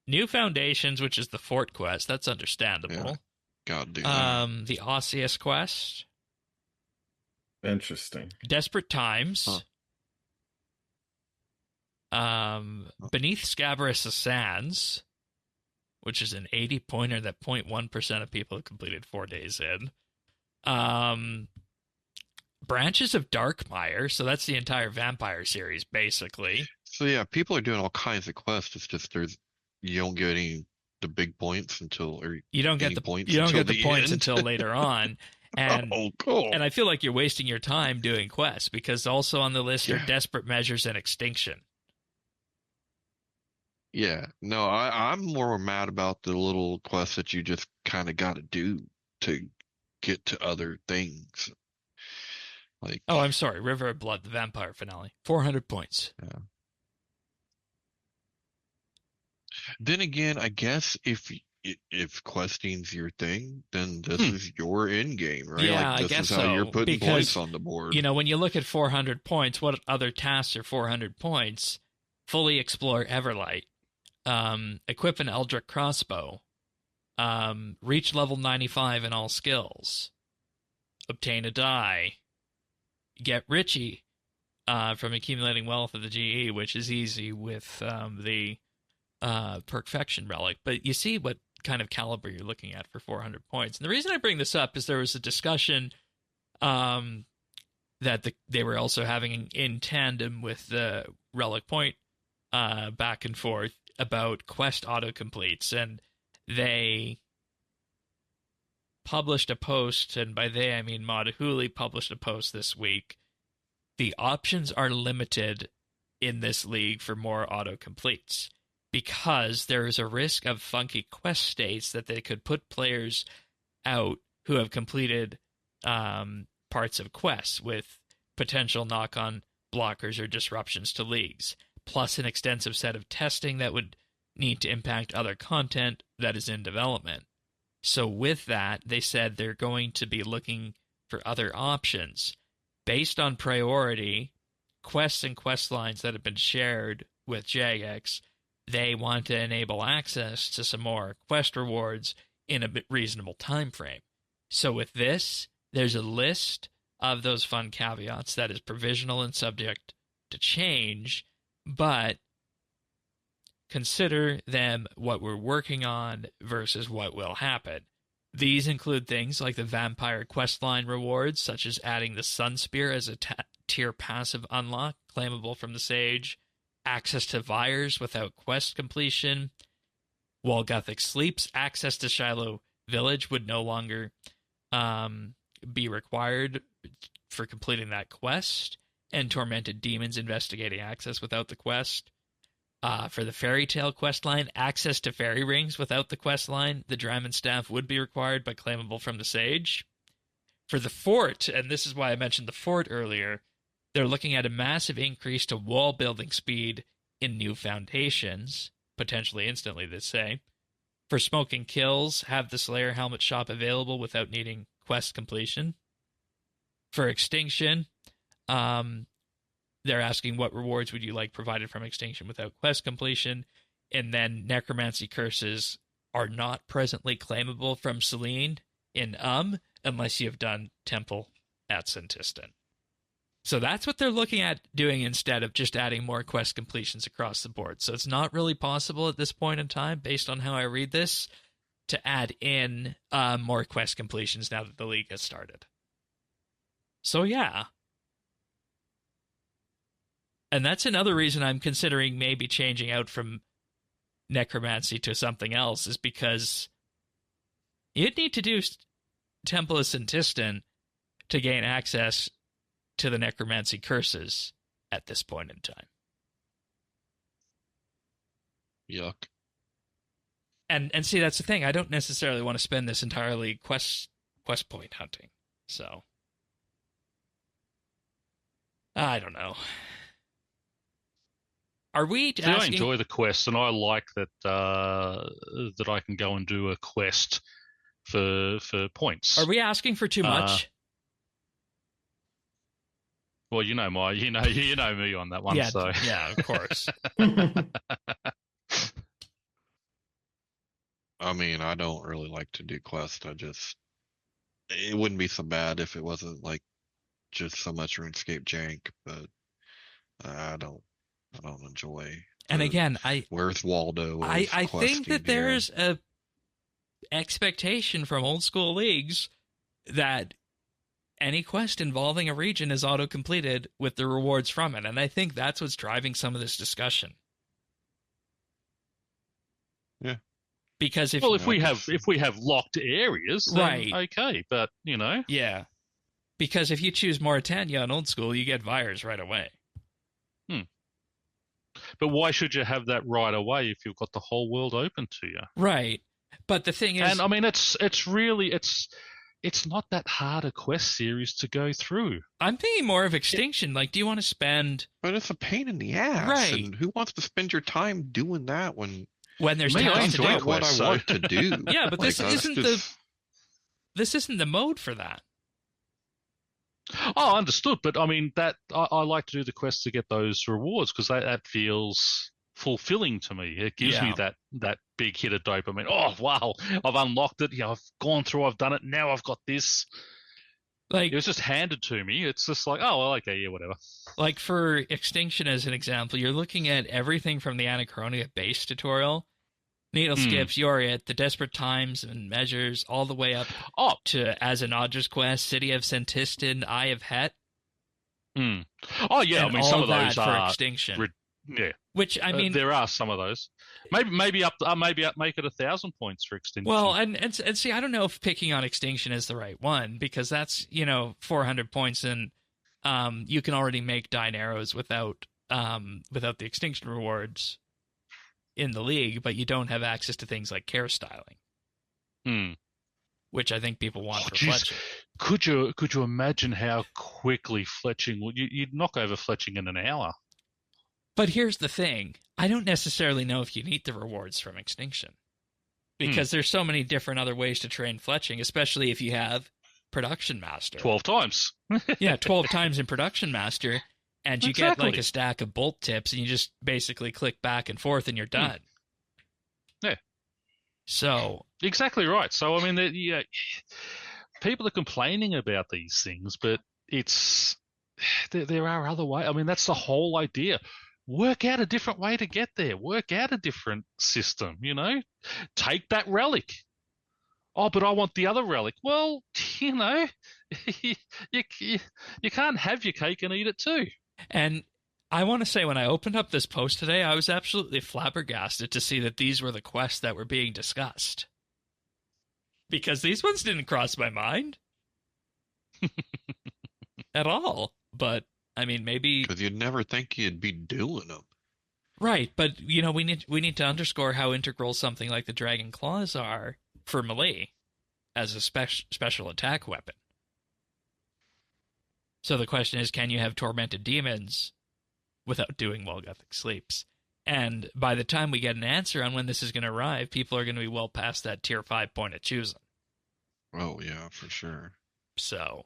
New Foundations, which is the Fort quest. That's understandable. Yeah. God damn. The Osseous quest. Interesting. Desperate Times. Beneath Scabrous Sands, which is an 80-pointer that 0.1% of people have completed 4 days in. Branches of Darkmire, so that's the entire vampire series, basically. So yeah, people are doing all kinds of quests. It's just you don't get the big points until you don't get the points until later on. And cool. And I feel like you're wasting your time doing quests, because also on the list are Desperate Measures and Extinction. Yeah, no, I'm more mad about the little quests that you just kind of got to do to get to other things. Like, oh, I'm sorry, River of Blood, the vampire finale, 400 points. Yeah. Then again, I guess if questing's your thing, then this is your end game, right? Yeah, like, this I guess is how you're putting because, points on the board. When you look at 400 points, what other tasks are 400 points? Fully explore Everlight. Equip an Eldritch crossbow. Reach level 95 in all skills. Obtain a die. Get Richie from accumulating wealth of the GE, which is easy with the Perfection Relic. But you see what kind of caliber you're looking at for 400 points. And the reason I bring this up is there was a discussion that they were also having in tandem with the Relic Point back and forth about quest autocompletes, and they published a post, and by they I mean Mod Hooley published a post this week. The options are limited in this league for more autocompletes because there is a risk of funky quest states that they could put players out who have completed parts of quests with potential knock-on blockers or disruptions to leagues, plus an extensive set of testing that would need to impact other content that is in development. So with that, they said they're going to be looking for other options. Based on priority, quests and quest lines that have been shared with Jagex, they want to enable access to some more quest rewards in a reasonable time frame. So with this, there's a list of those fun caveats that is provisional and subject to change, but consider them what we're working on versus what will happen. These include things like the vampire questline rewards, such as adding the Sun Spear as a tier passive unlock, claimable from the Sage, access to Vyres without quest completion. While Gothic sleeps, access to Shiloh Village would no longer be required for completing that quest, and Tormented Demons investigating access without the quest. For the Fairy Tale questline, access to fairy rings without the questline, the Dramon staff would be required but claimable from the Sage. For the fort, and this is why I mentioned the fort earlier, they're looking at a massive increase to wall building speed in new foundations, potentially instantly, they say. For Smoking Kills, have the Slayer helmet shop available without needing quest completion. For Extinction, they're asking what rewards would you like provided from Extinction without quest completion, and then Necromancy curses are not presently claimable from Selene in unless you have done Temple at Sentistan. So that's what they're looking at doing instead of just adding more quest completions across the board. So it's not really possible at this point in time, based on how I read this, to add in more quest completions now that the League has started. So yeah. And that's another reason I'm considering maybe changing out from Necromancy to something else, is because you'd need to do Temple of Sentistan to gain access to the Necromancy curses at this point in time. Yuck. And see, that's the thing. I don't necessarily want to spend this entirely quest point hunting. So I don't know. Are we asking... I enjoy the quest, and I like that that I can go and do a quest for points. Are we asking for too much? Well, you know me on that one. Yeah, so yeah, of course. I mean, I don't really like to do quests. It wouldn't be so bad if it wasn't like just so much RuneScape jank, but I don't enjoy. And again, where's Waldo? I think that there's a expectation from old school leagues that any quest involving a region is auto-completed with the rewards from it, and I think that's what's driving some of this discussion. Yeah. Because if we have locked areas, then right, okay, but yeah, because if you choose Mauritania on old school, you get Vyres right away. But why should you have that right away if you've got the whole world open to you? Right. But the thing is, and I mean, it's really not that hard a quest series to go through. I'm thinking more of Extinction. Like, do you want to spend? But it's a pain in the ass. Right. And who wants to spend your time doing that when there's towns to do what quests, I want to do? Yeah, but this isn't the mode for that. Oh, understood. But I mean, that I like to do the quests to get those rewards because that feels fulfilling to me. It gives me that big hit of dopamine. Oh wow, I've unlocked it. I've gone through. I've done it. Now I've got this. Like, it was just handed to me. It's just like, oh well, okay, yeah, whatever. Like for Extinction as an example, you're looking at everything from the Anachronia base tutorial, Needle Skips, Yoriat, the Desperate Times and Measures, all the way up to As an Odger's Quest, City of Sentistan, Eye of Het. Oh yeah, I mean some of those are for Extinction. Yeah. Which I mean, there are some of those. Maybe make it 1,000 points for Extinction. Well, and see, I don't know if picking on Extinction is the right one because that's 400 points, and you can already make Dying Arrows without the Extinction rewards in the league, but you don't have access to things like care styling, which I think people want for fletching. Could you imagine how quickly fletching you'd knock over fletching in an hour? But here's the thing. I don't necessarily know if you need the rewards from Extinction. because there's so many different other ways to train fletching, especially if you have Production Master. 12 times. Yeah, 12 times in Production Master, and you get like a stack of bolt tips, and you just basically click back and forth, and you're done. Yeah. So exactly right. So I mean, yeah, people are complaining about these things, but there are other ways. I mean, that's the whole idea. Work out a different way to get there. Work out a different system. Take that relic. Oh, but I want the other relic. Well, you can't have your cake and eat it too. And I want to say, when I opened up this post today, I was absolutely flabbergasted to see that these were the quests that were being discussed. Because these ones didn't cross my mind. At all. But, I mean, maybe... Because you'd never think you'd be doing them. Right, but, we need to underscore how integral something like the Dragon Claws are for melee as a special attack weapon. So the question is, can you have Tormented Demons without doing Walguthic Sleeps? And by the time we get an answer on when this is going to arrive, people are going to be well past that tier 5 point of choosing. Oh, yeah, for sure. So,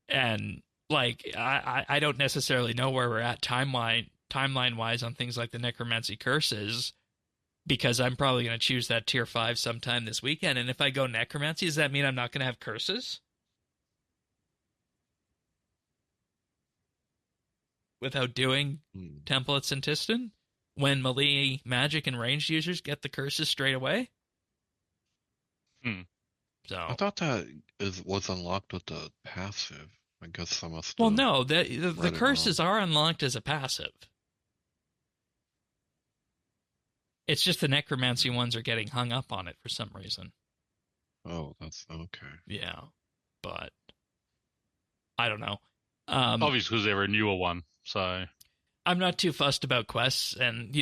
and, like, I don't necessarily know where we're at timeline-wise on things like the Necromancy Curses, because I'm probably going to choose that tier 5 sometime this weekend. And if I go Necromancy, does that mean I'm not going to have curses? Without doing templates and Tiston? When melee, magic, and ranged users get the curses straight away? So I thought that was unlocked with the passive. I guess I must. Well, no, the curses are unlocked as a passive. It's just the Necromancy ones are getting hung up on it for some reason. Oh, that's okay. Yeah, but I don't know. Obviously, because they're a newer one, so I'm not too fussed about quests, and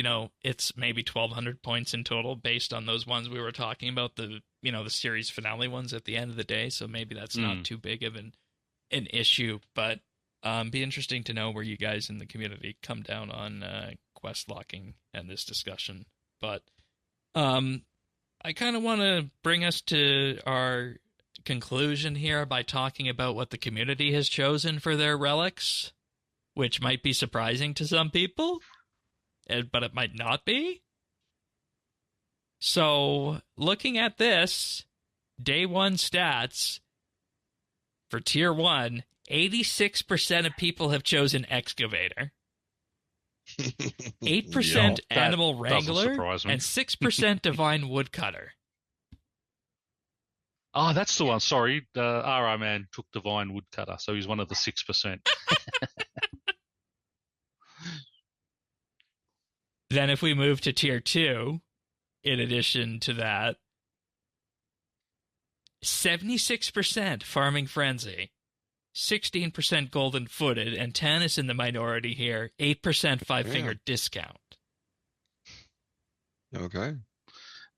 it's maybe 1,200 points in total based on those ones we were talking about, the series finale ones at the end of the day. So maybe that's not too big of an issue, but be interesting to know where you guys in the community come down on quest locking and this discussion. But I kind of want to bring us to our conclusion here by talking about what the community has chosen for their relics, which might be surprising to some people, but it might not be. So, looking at this, day 1 stats for tier 1, 86% of people have chosen Excavator. 8% Animal Wrangler, and 6% Divine Woodcutter. Oh, that's the one. Sorry, RI Man took Divine Woodcutter, so he's one of the 6%. Then if we move to tier 2, in addition to that, 76% Farming Frenzy, 16% Golden Footed, and 10 is in the minority here, 8% Five Finger Discount. Okay.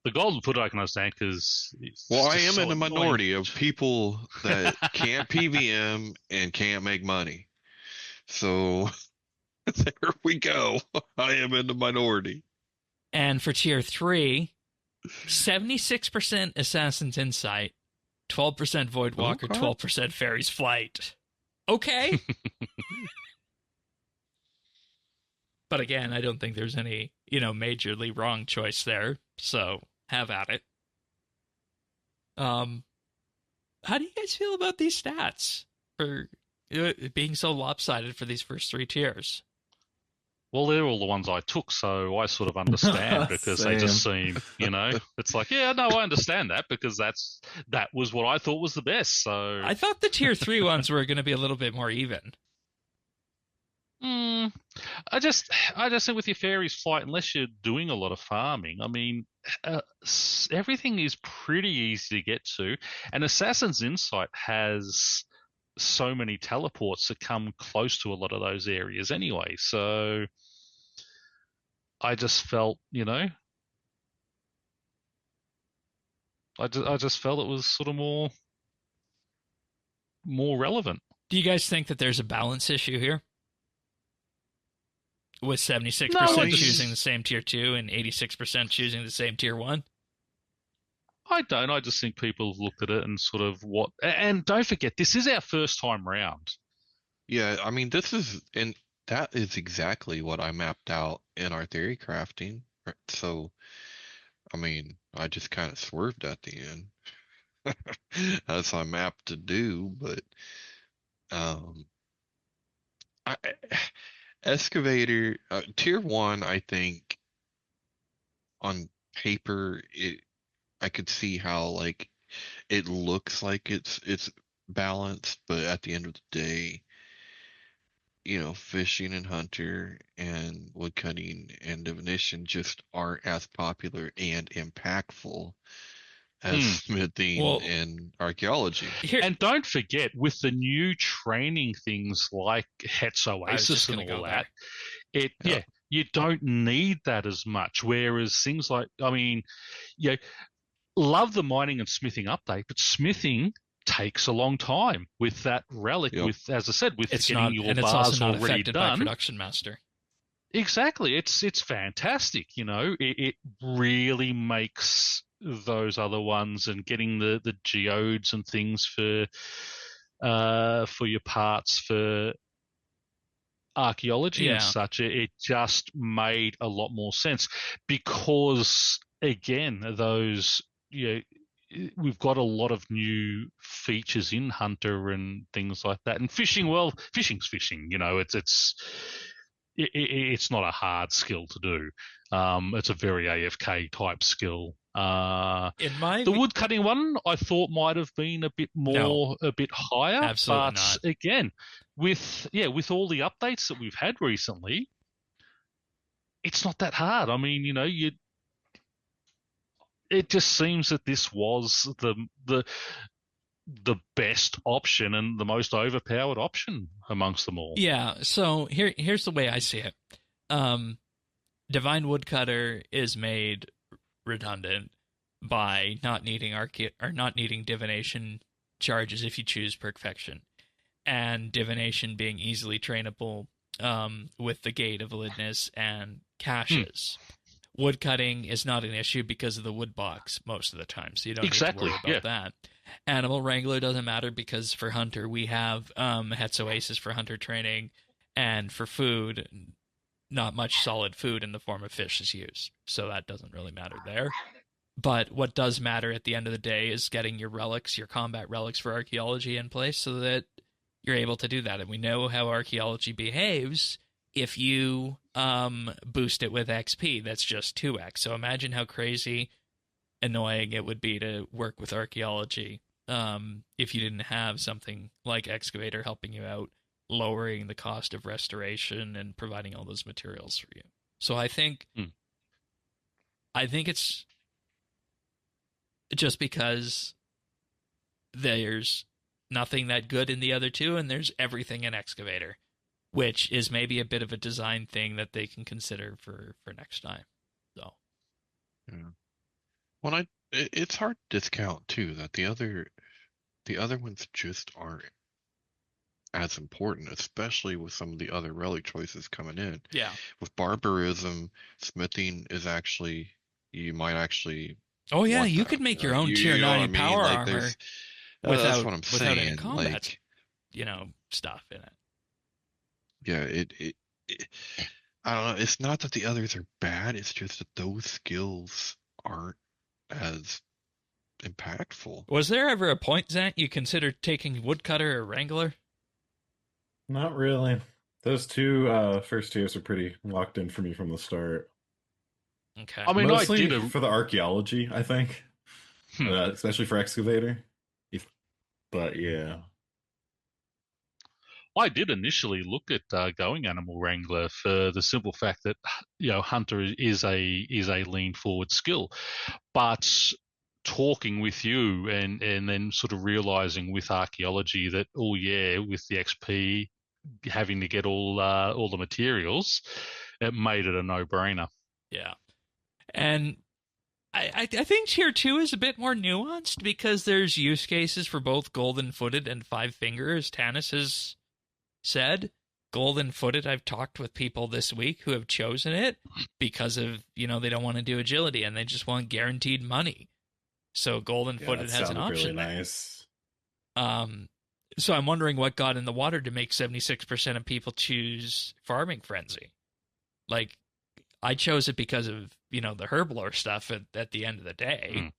The Golden Footed I can understand because... Well, I am in the minority of people that can't PVM and can't make money. So there we go. I am in the minority. And for tier 3, 76% Assassin's Insight, 12% Voidwalker, 12% Fairy's Flight. Okay. But again, I don't think there's any, majorly wrong choice there. So have at it. How do you guys feel about these stats for being so lopsided for these first 3 tiers? Well, they're all the ones I took, so I sort of understand because they just seem, it's like, yeah, no, I understand that because that was what I thought was the best. So I thought the tier 3 ones were going to be a little bit more even. I just think with your Fairy's Flight, unless you're doing a lot of farming, I mean, everything is pretty easy to get to, and Assassin's Insight has so many teleports that come close to a lot of those areas anyway. So I just felt, I just felt it was sort of more relevant. Do you guys think that there's a balance issue here? With 76% choosing the same tier 2 and 86% choosing the same tier 1? I don't. I just think people have looked at it and sort of what. And don't forget, this is our first time round. Yeah, I mean, that is exactly what I mapped out in our theory crafting. So, I mean, I just kind of swerved at the end. That's my map to do, but I, excavator tier 1, I think on paper I could see how like it looks like it's balanced, but at the end of the day, fishing and hunter and woodcutting and divination just aren't as popular and impactful as smithing and archaeology. And don't forget, with the new training things like Het's Oasis and all that, you don't need that as much. Whereas things like, love the mining and smithing update, but smithing takes a long time with that relic. Yep. With, as I said, with getting your bars already done. By Production Master. Exactly, it's fantastic. It really makes those other ones and getting the geodes and things for your parts for archaeology and such. It just made a lot more sense because again, those we've got a lot of new features in Hunter and things like that. And fishing, well, fishing's fishing. It's not a hard skill to do. It's a very AFK type skill. The wood cutting one I thought might have been a bit higher. Absolutely but not. Again, with all the updates that we've had recently, it's not that hard. I mean, it just seems that this was the best option and the most overpowered option amongst them all. Yeah, so here's the way I see it. Divine Woodcutter is made redundant by not needing not needing divination charges if you choose perfection, and divination being easily trainable with the Gate of Validness and caches. Woodcutting is not an issue because of the wood box most of the time, so you don't need to worry about that. Animal Wrangler doesn't matter because for Hunter we have Het's Oasis for Hunter training, and for food, not much solid food in the form of fish is used, so that doesn't really matter there. But what does matter at the end of the day is getting your relics, your combat relics for archaeology in place so that you're able to do that. And we know how archaeology behaves. If you boost it with XP, that's just 2x. So imagine how crazy annoying it would be to work with archaeology if you didn't have something like Excavator helping you out, lowering the cost of restoration and providing all those materials for you. So I think it's just because there's nothing that good in the other two and there's everything in Excavator, which is maybe a bit of a design thing that they can consider for next time. So, yeah. Well, it's hard to discount too that the other ones just aren't as important, especially with some of the other relic choices coming in. Yeah. With barbarism, smithing is you might actually. Oh yeah, you could make your own tier 9 power armor that's what I'm saying. Without any combat, stuff in it. Yeah, it I don't know. It's not that the others are bad. It's just that those skills aren't as impactful. Was there ever a point, Zant, you considered taking Woodcutter or Wrangler? Not really. Those two first tiers are pretty locked in for me from the start. Okay. I mean, mostly for the archaeology, I think, especially for Excavator. But yeah. I did initially look at going Animal Wrangler for the simple fact that Hunter is a lean forward skill, but talking with you and then sort of realizing with archaeology that with the XP having to get all the materials, it made it a no-brainer. Yeah, and I think tier 2 is a bit more nuanced because there's use cases for both golden footed and 5 finger, as Tanis has said. Golden Footed, I've talked with people this week who have chosen it because of, they don't want to do agility and they just want guaranteed money. So Golden Footed has an option. Really nice. So I'm wondering what got in the water to make 76% of people choose Farming Frenzy. Like, I chose it because of, the herblore stuff at the end of the day.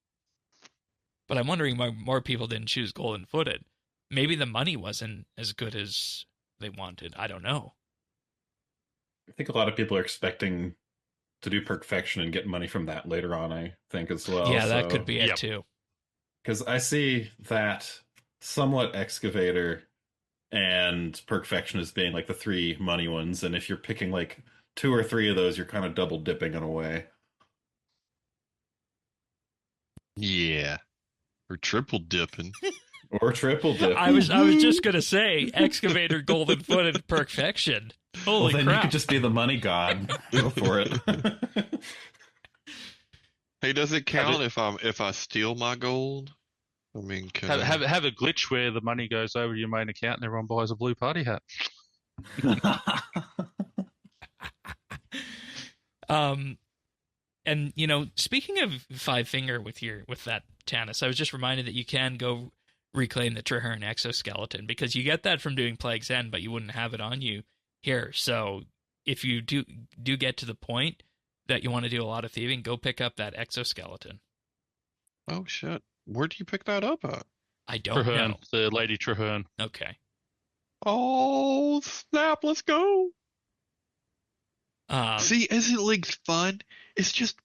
But I'm wondering why more people didn't choose Golden Footed. Maybe the money wasn't as good as they wanted. I don't know. I think a lot of people are expecting to do Perfection and get money from that later on, I think, as well. Yeah, that could be it too. Because I see that somewhat Excavator and Perfection as being like the 3 money ones, and if you're picking like 2 or 3 of those, you're kind of double dipping in a way. Yeah. Or triple dipping. Or triple dipping. I was just gonna say Excavator, Golden Footed, Perfection. Holy then crap. You could just be the money god. Go for it. Hey, does it count if I steal my gold? I mean, have a glitch where the money goes over to your main account and everyone buys a blue party hat. And speaking of Five Finger with that Tannis, I was just reminded that you can go reclaim the Traherne exoskeleton because you get that from doing Plague's End, but you wouldn't have it on you here. So if you do get to the point that you want to do a lot of thieving, go pick up that exoskeleton. Oh shit! Where do you pick that up at? I don't know. The Lady Traherne. Okay. Oh snap! Let's go. See, isn't League's fun? It's just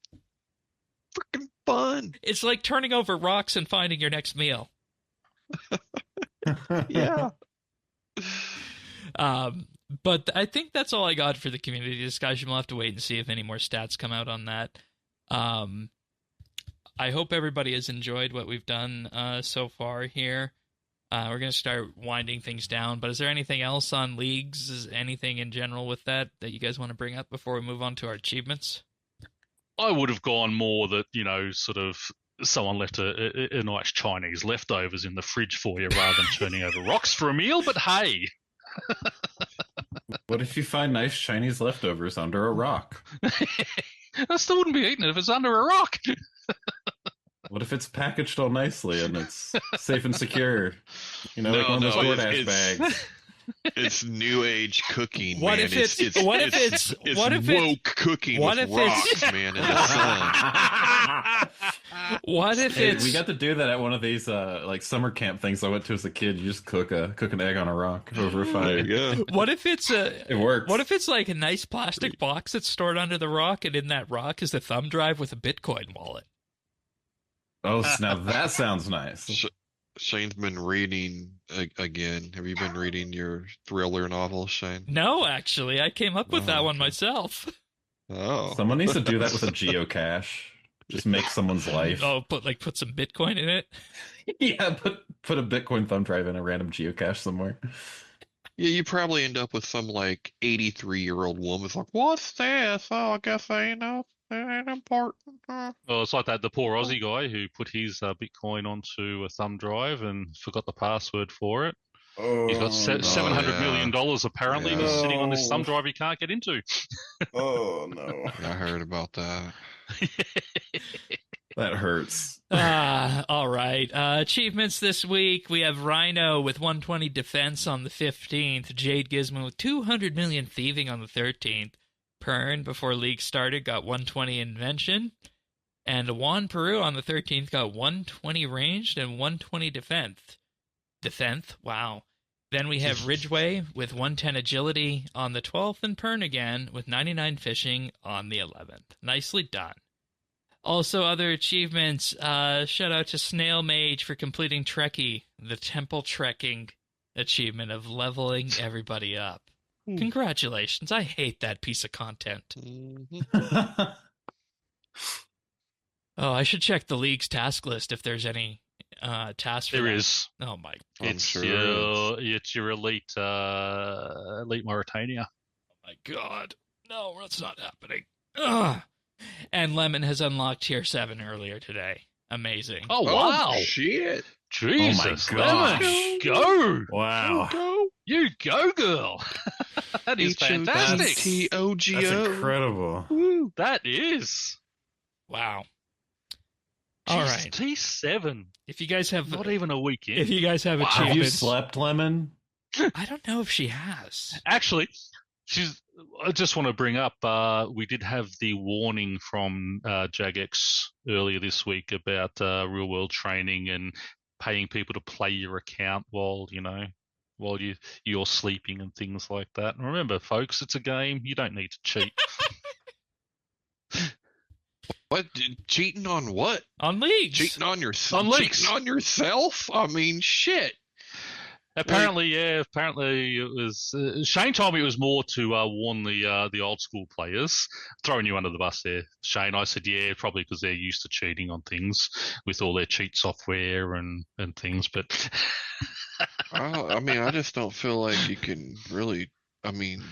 freaking fun. It's like turning over rocks and finding your next meal. Yeah. But I think that's all I got for the community discussion. We'll have to wait and see if any more stats come out on that. I hope everybody has enjoyed what we've done so far here. We're going to start winding things down, but is there anything else on leagues? Is anything in general with that you guys want to bring up before we move on to our achievements? I would have gone more that, sort of someone left a nice Chinese leftovers in the fridge for you rather than turning over rocks for a meal, but hey. What if you find nice Chinese leftovers under a rock? I still wouldn't be eating it if it's under a rock. What if it's packaged all nicely and it's safe and secure? Like one of those DoorDash bags. It's new age cooking. What man. if it's woke cooking with rocks, man, in the sun? What if it's? We got to do that at one of these like summer camp things I went to as a kid. You just cook an egg on a rock over a fire. There you go. What if it's It works. What if it's like a nice plastic box that's stored under the rock, and in that rock is the thumb drive with a Bitcoin wallet? Oh, now that sounds nice. Shane's been reading again. Have you been reading your thriller novel, Shane? No, actually, I came up with that one myself. Oh, someone needs to do that with a geocache. Just make someone's life. Oh, put some Bitcoin in it. Yeah, put a Bitcoin thumb drive in a random geocache somewhere. Yeah, you probably end up with some like 83-year-old woman's like, "What's this? Oh, I guess I ain't know. It ain't important." Well, it's like that the poor Aussie guy who put his Bitcoin onto a thumb drive and forgot the password for it. Oh, he's got $700 million apparently sitting on this thumb drive he can't get into. Oh no! I heard about that. That hurts. All right. Achievements this week. We have Rhino with 120 defense on the 15th. Jade Gizmo with 200 million thieving on the 13th. Pern, before League started, got 120 invention. And Juan Peru on the 13th got 120 ranged and 120 defense. Wow. Then we have Ridgeway with 110 agility on the 12th, and Pern again with 99 fishing on the 11th. Nicely done. Also, other achievements. Shout out to Snail Mage for completing Trekkie, the temple trekking achievement of leveling everybody up. Congratulations. I hate that piece of content. Oh, I should check the League's task list if there's any tasks for There that. is. Oh, my. It's your elite Mauritania. Oh, my God. No, that's not happening. Ugh. And Lemon has unlocked Tier 7 earlier today. Amazing. Oh, wow. Oh, shit. Jesus. Oh my gosh. Lemon, go. Wow. Go. You go, girl. That is fantastic. HOTOGO. That's incredible. Woo. That is. Wow. Jeez, All right. T7. If you guys have Not even a weekend. If you guys have Wow. achievements, Have you slept, Lemon? I don't know if she has. Actually, I just want to bring up, we did have the warning from Jagex earlier this week about real world training and paying people to play your account while you're sleeping and things like that. And remember, folks, it's a game. You don't need to cheat. What? Cheating on what? On leagues. Cheating on yourself? On leagues. Cheating on yourself? I mean, shit. Apparently, Apparently, it was. Shane told me it was more to warn the old school players. Throwing you under the bus there, Shane. I said, yeah, probably because they're used to cheating on things with all their cheat software and things. But I mean, I just don't feel like you can really. I mean,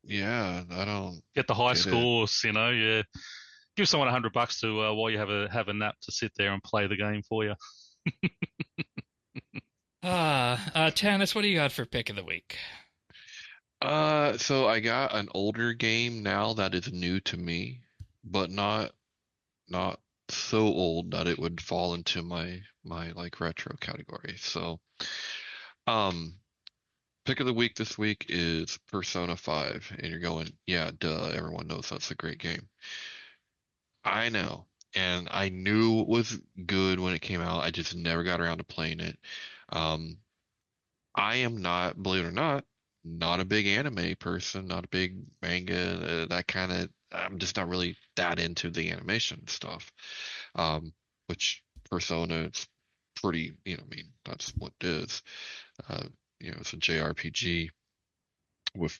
yeah, I don't get the high get it. scores. Yeah. Give someone $100 to while you have a nap to sit there and play the game for you. Tannis, what do you got for pick of the week? So I got an older game now that is new to me, but not so old that it would fall into my like retro category. So, pick of the week this week is Persona 5, and you're going, yeah, duh, everyone knows that's a great game. I know, and I knew it was good when it came out. I just never got around to playing it. I am not, believe it or not a big anime person, not a big manga, that kind of, I'm just not really that into the animation stuff. Which Persona is pretty, I mean, that's what it is. It's a JRPG with,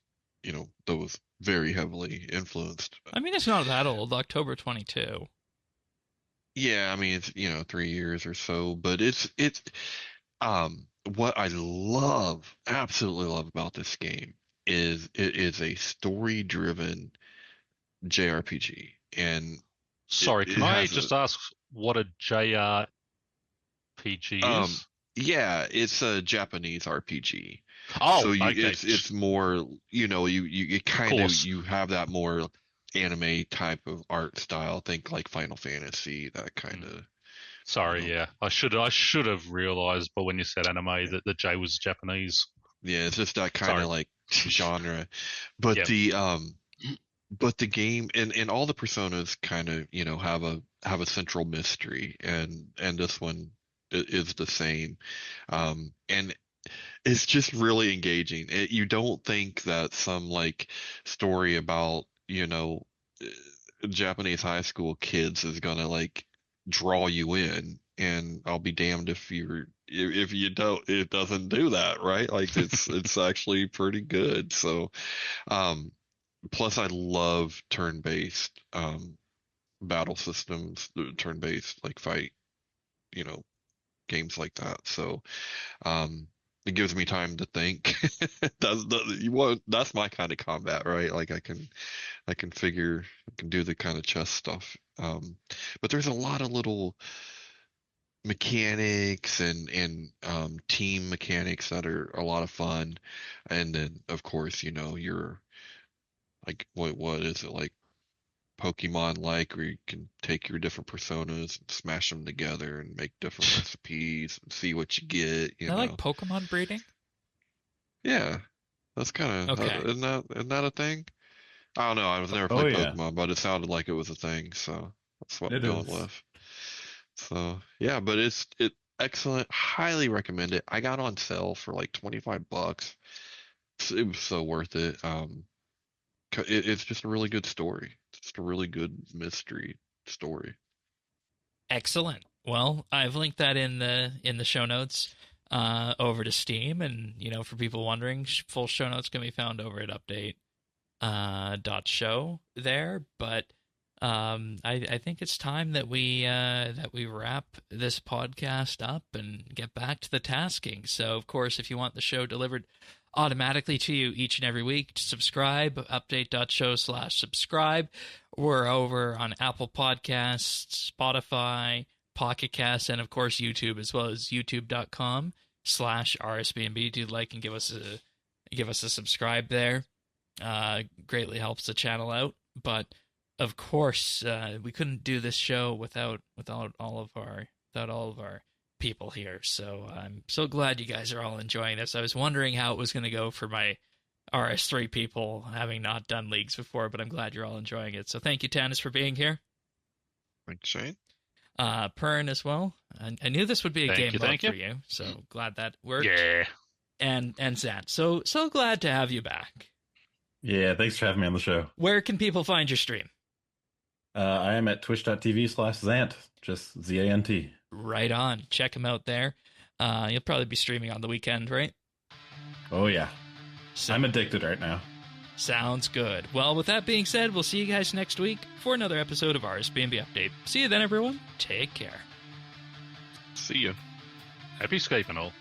those very heavily influenced. I mean, it's not that old, October 22. Yeah, I mean, it's, 3 years or so, but it's what I absolutely love about this game is it is a story-driven JRPG, and Sorry, it can I has just ask what a JRPG is? Yeah, it's a Japanese RPG. Oh, So okay. it's more, you kind of Course. you have that more anime type of art style. Think like Final Fantasy, that kind of. Sorry, yeah. I should have realized, but when you said anime, that the J was Japanese. Yeah, it's just that kind Sorry. of like genre. But Yep. the game and all the personas kind of, have a central mystery, and this one is the same. And it's just really engaging. You don't think that some like story about, Japanese high school kids is gonna like draw you in, and I'll be damned if you don't, it doesn't do that, right? Like it's actually pretty good. So, plus I love turn-based battle systems, turn-based like fight, games like that. So, it gives me time to think. That's my kind of combat, right? Like I can do the kind of chess stuff. But there's a lot of little mechanics and team mechanics that are a lot of fun. And then of course, you're like, what is it, like Pokemon like, where you can take your different personas and smash them together and make different recipes and see what you get, I like Pokemon breeding. Yeah, that's kind of, Okay. isn't that a thing? I don't know. I've never played Pokemon, but it sounded like it was a thing, so that's what I'm going with. So yeah, but it's excellent. Highly recommend it. I got on sale for like $25. It was so worth it. It's just a really good story. It's just a really good mystery story. Excellent. Well, I've linked that in the show notes over to Steam, and for people wondering, full show notes can be found over at update.show there. But I think it's time that we wrap this podcast up and get back to the tasking. So, of course, if you want the show delivered automatically to you each and every week, subscribe, update.show/subscribe. We're over on Apple Podcasts, Spotify, Pocket Casts, and of course YouTube, as well as youtube.com/RSBANDB. Do like and give us give us a subscribe there. Greatly helps the channel out. But of course, we couldn't do this show without all of our people here. So I'm so glad you guys are all enjoying this. I was wondering how it was going to go for my RS3 people, having not done leagues before, but I'm glad you're all enjoying it. So thank you, Tanis, for being here. Thanks, Shane. Pern as well. I knew this would be a game mode for you, so glad that worked. Yeah. And Zant, so glad to have you back. Yeah, thanks for having me on the show. Where can people find your stream? I am at twitch.tv/Zant, just ZANT. Right on. Check him out there. You'll probably be streaming on the weekend, right? Oh, yeah. I'm addicted right now. Sounds good. Well, with that being said, we'll see you guys next week for another episode of RSBANDB Update. See you then, everyone. Take care. See ya. Happy Skype and all.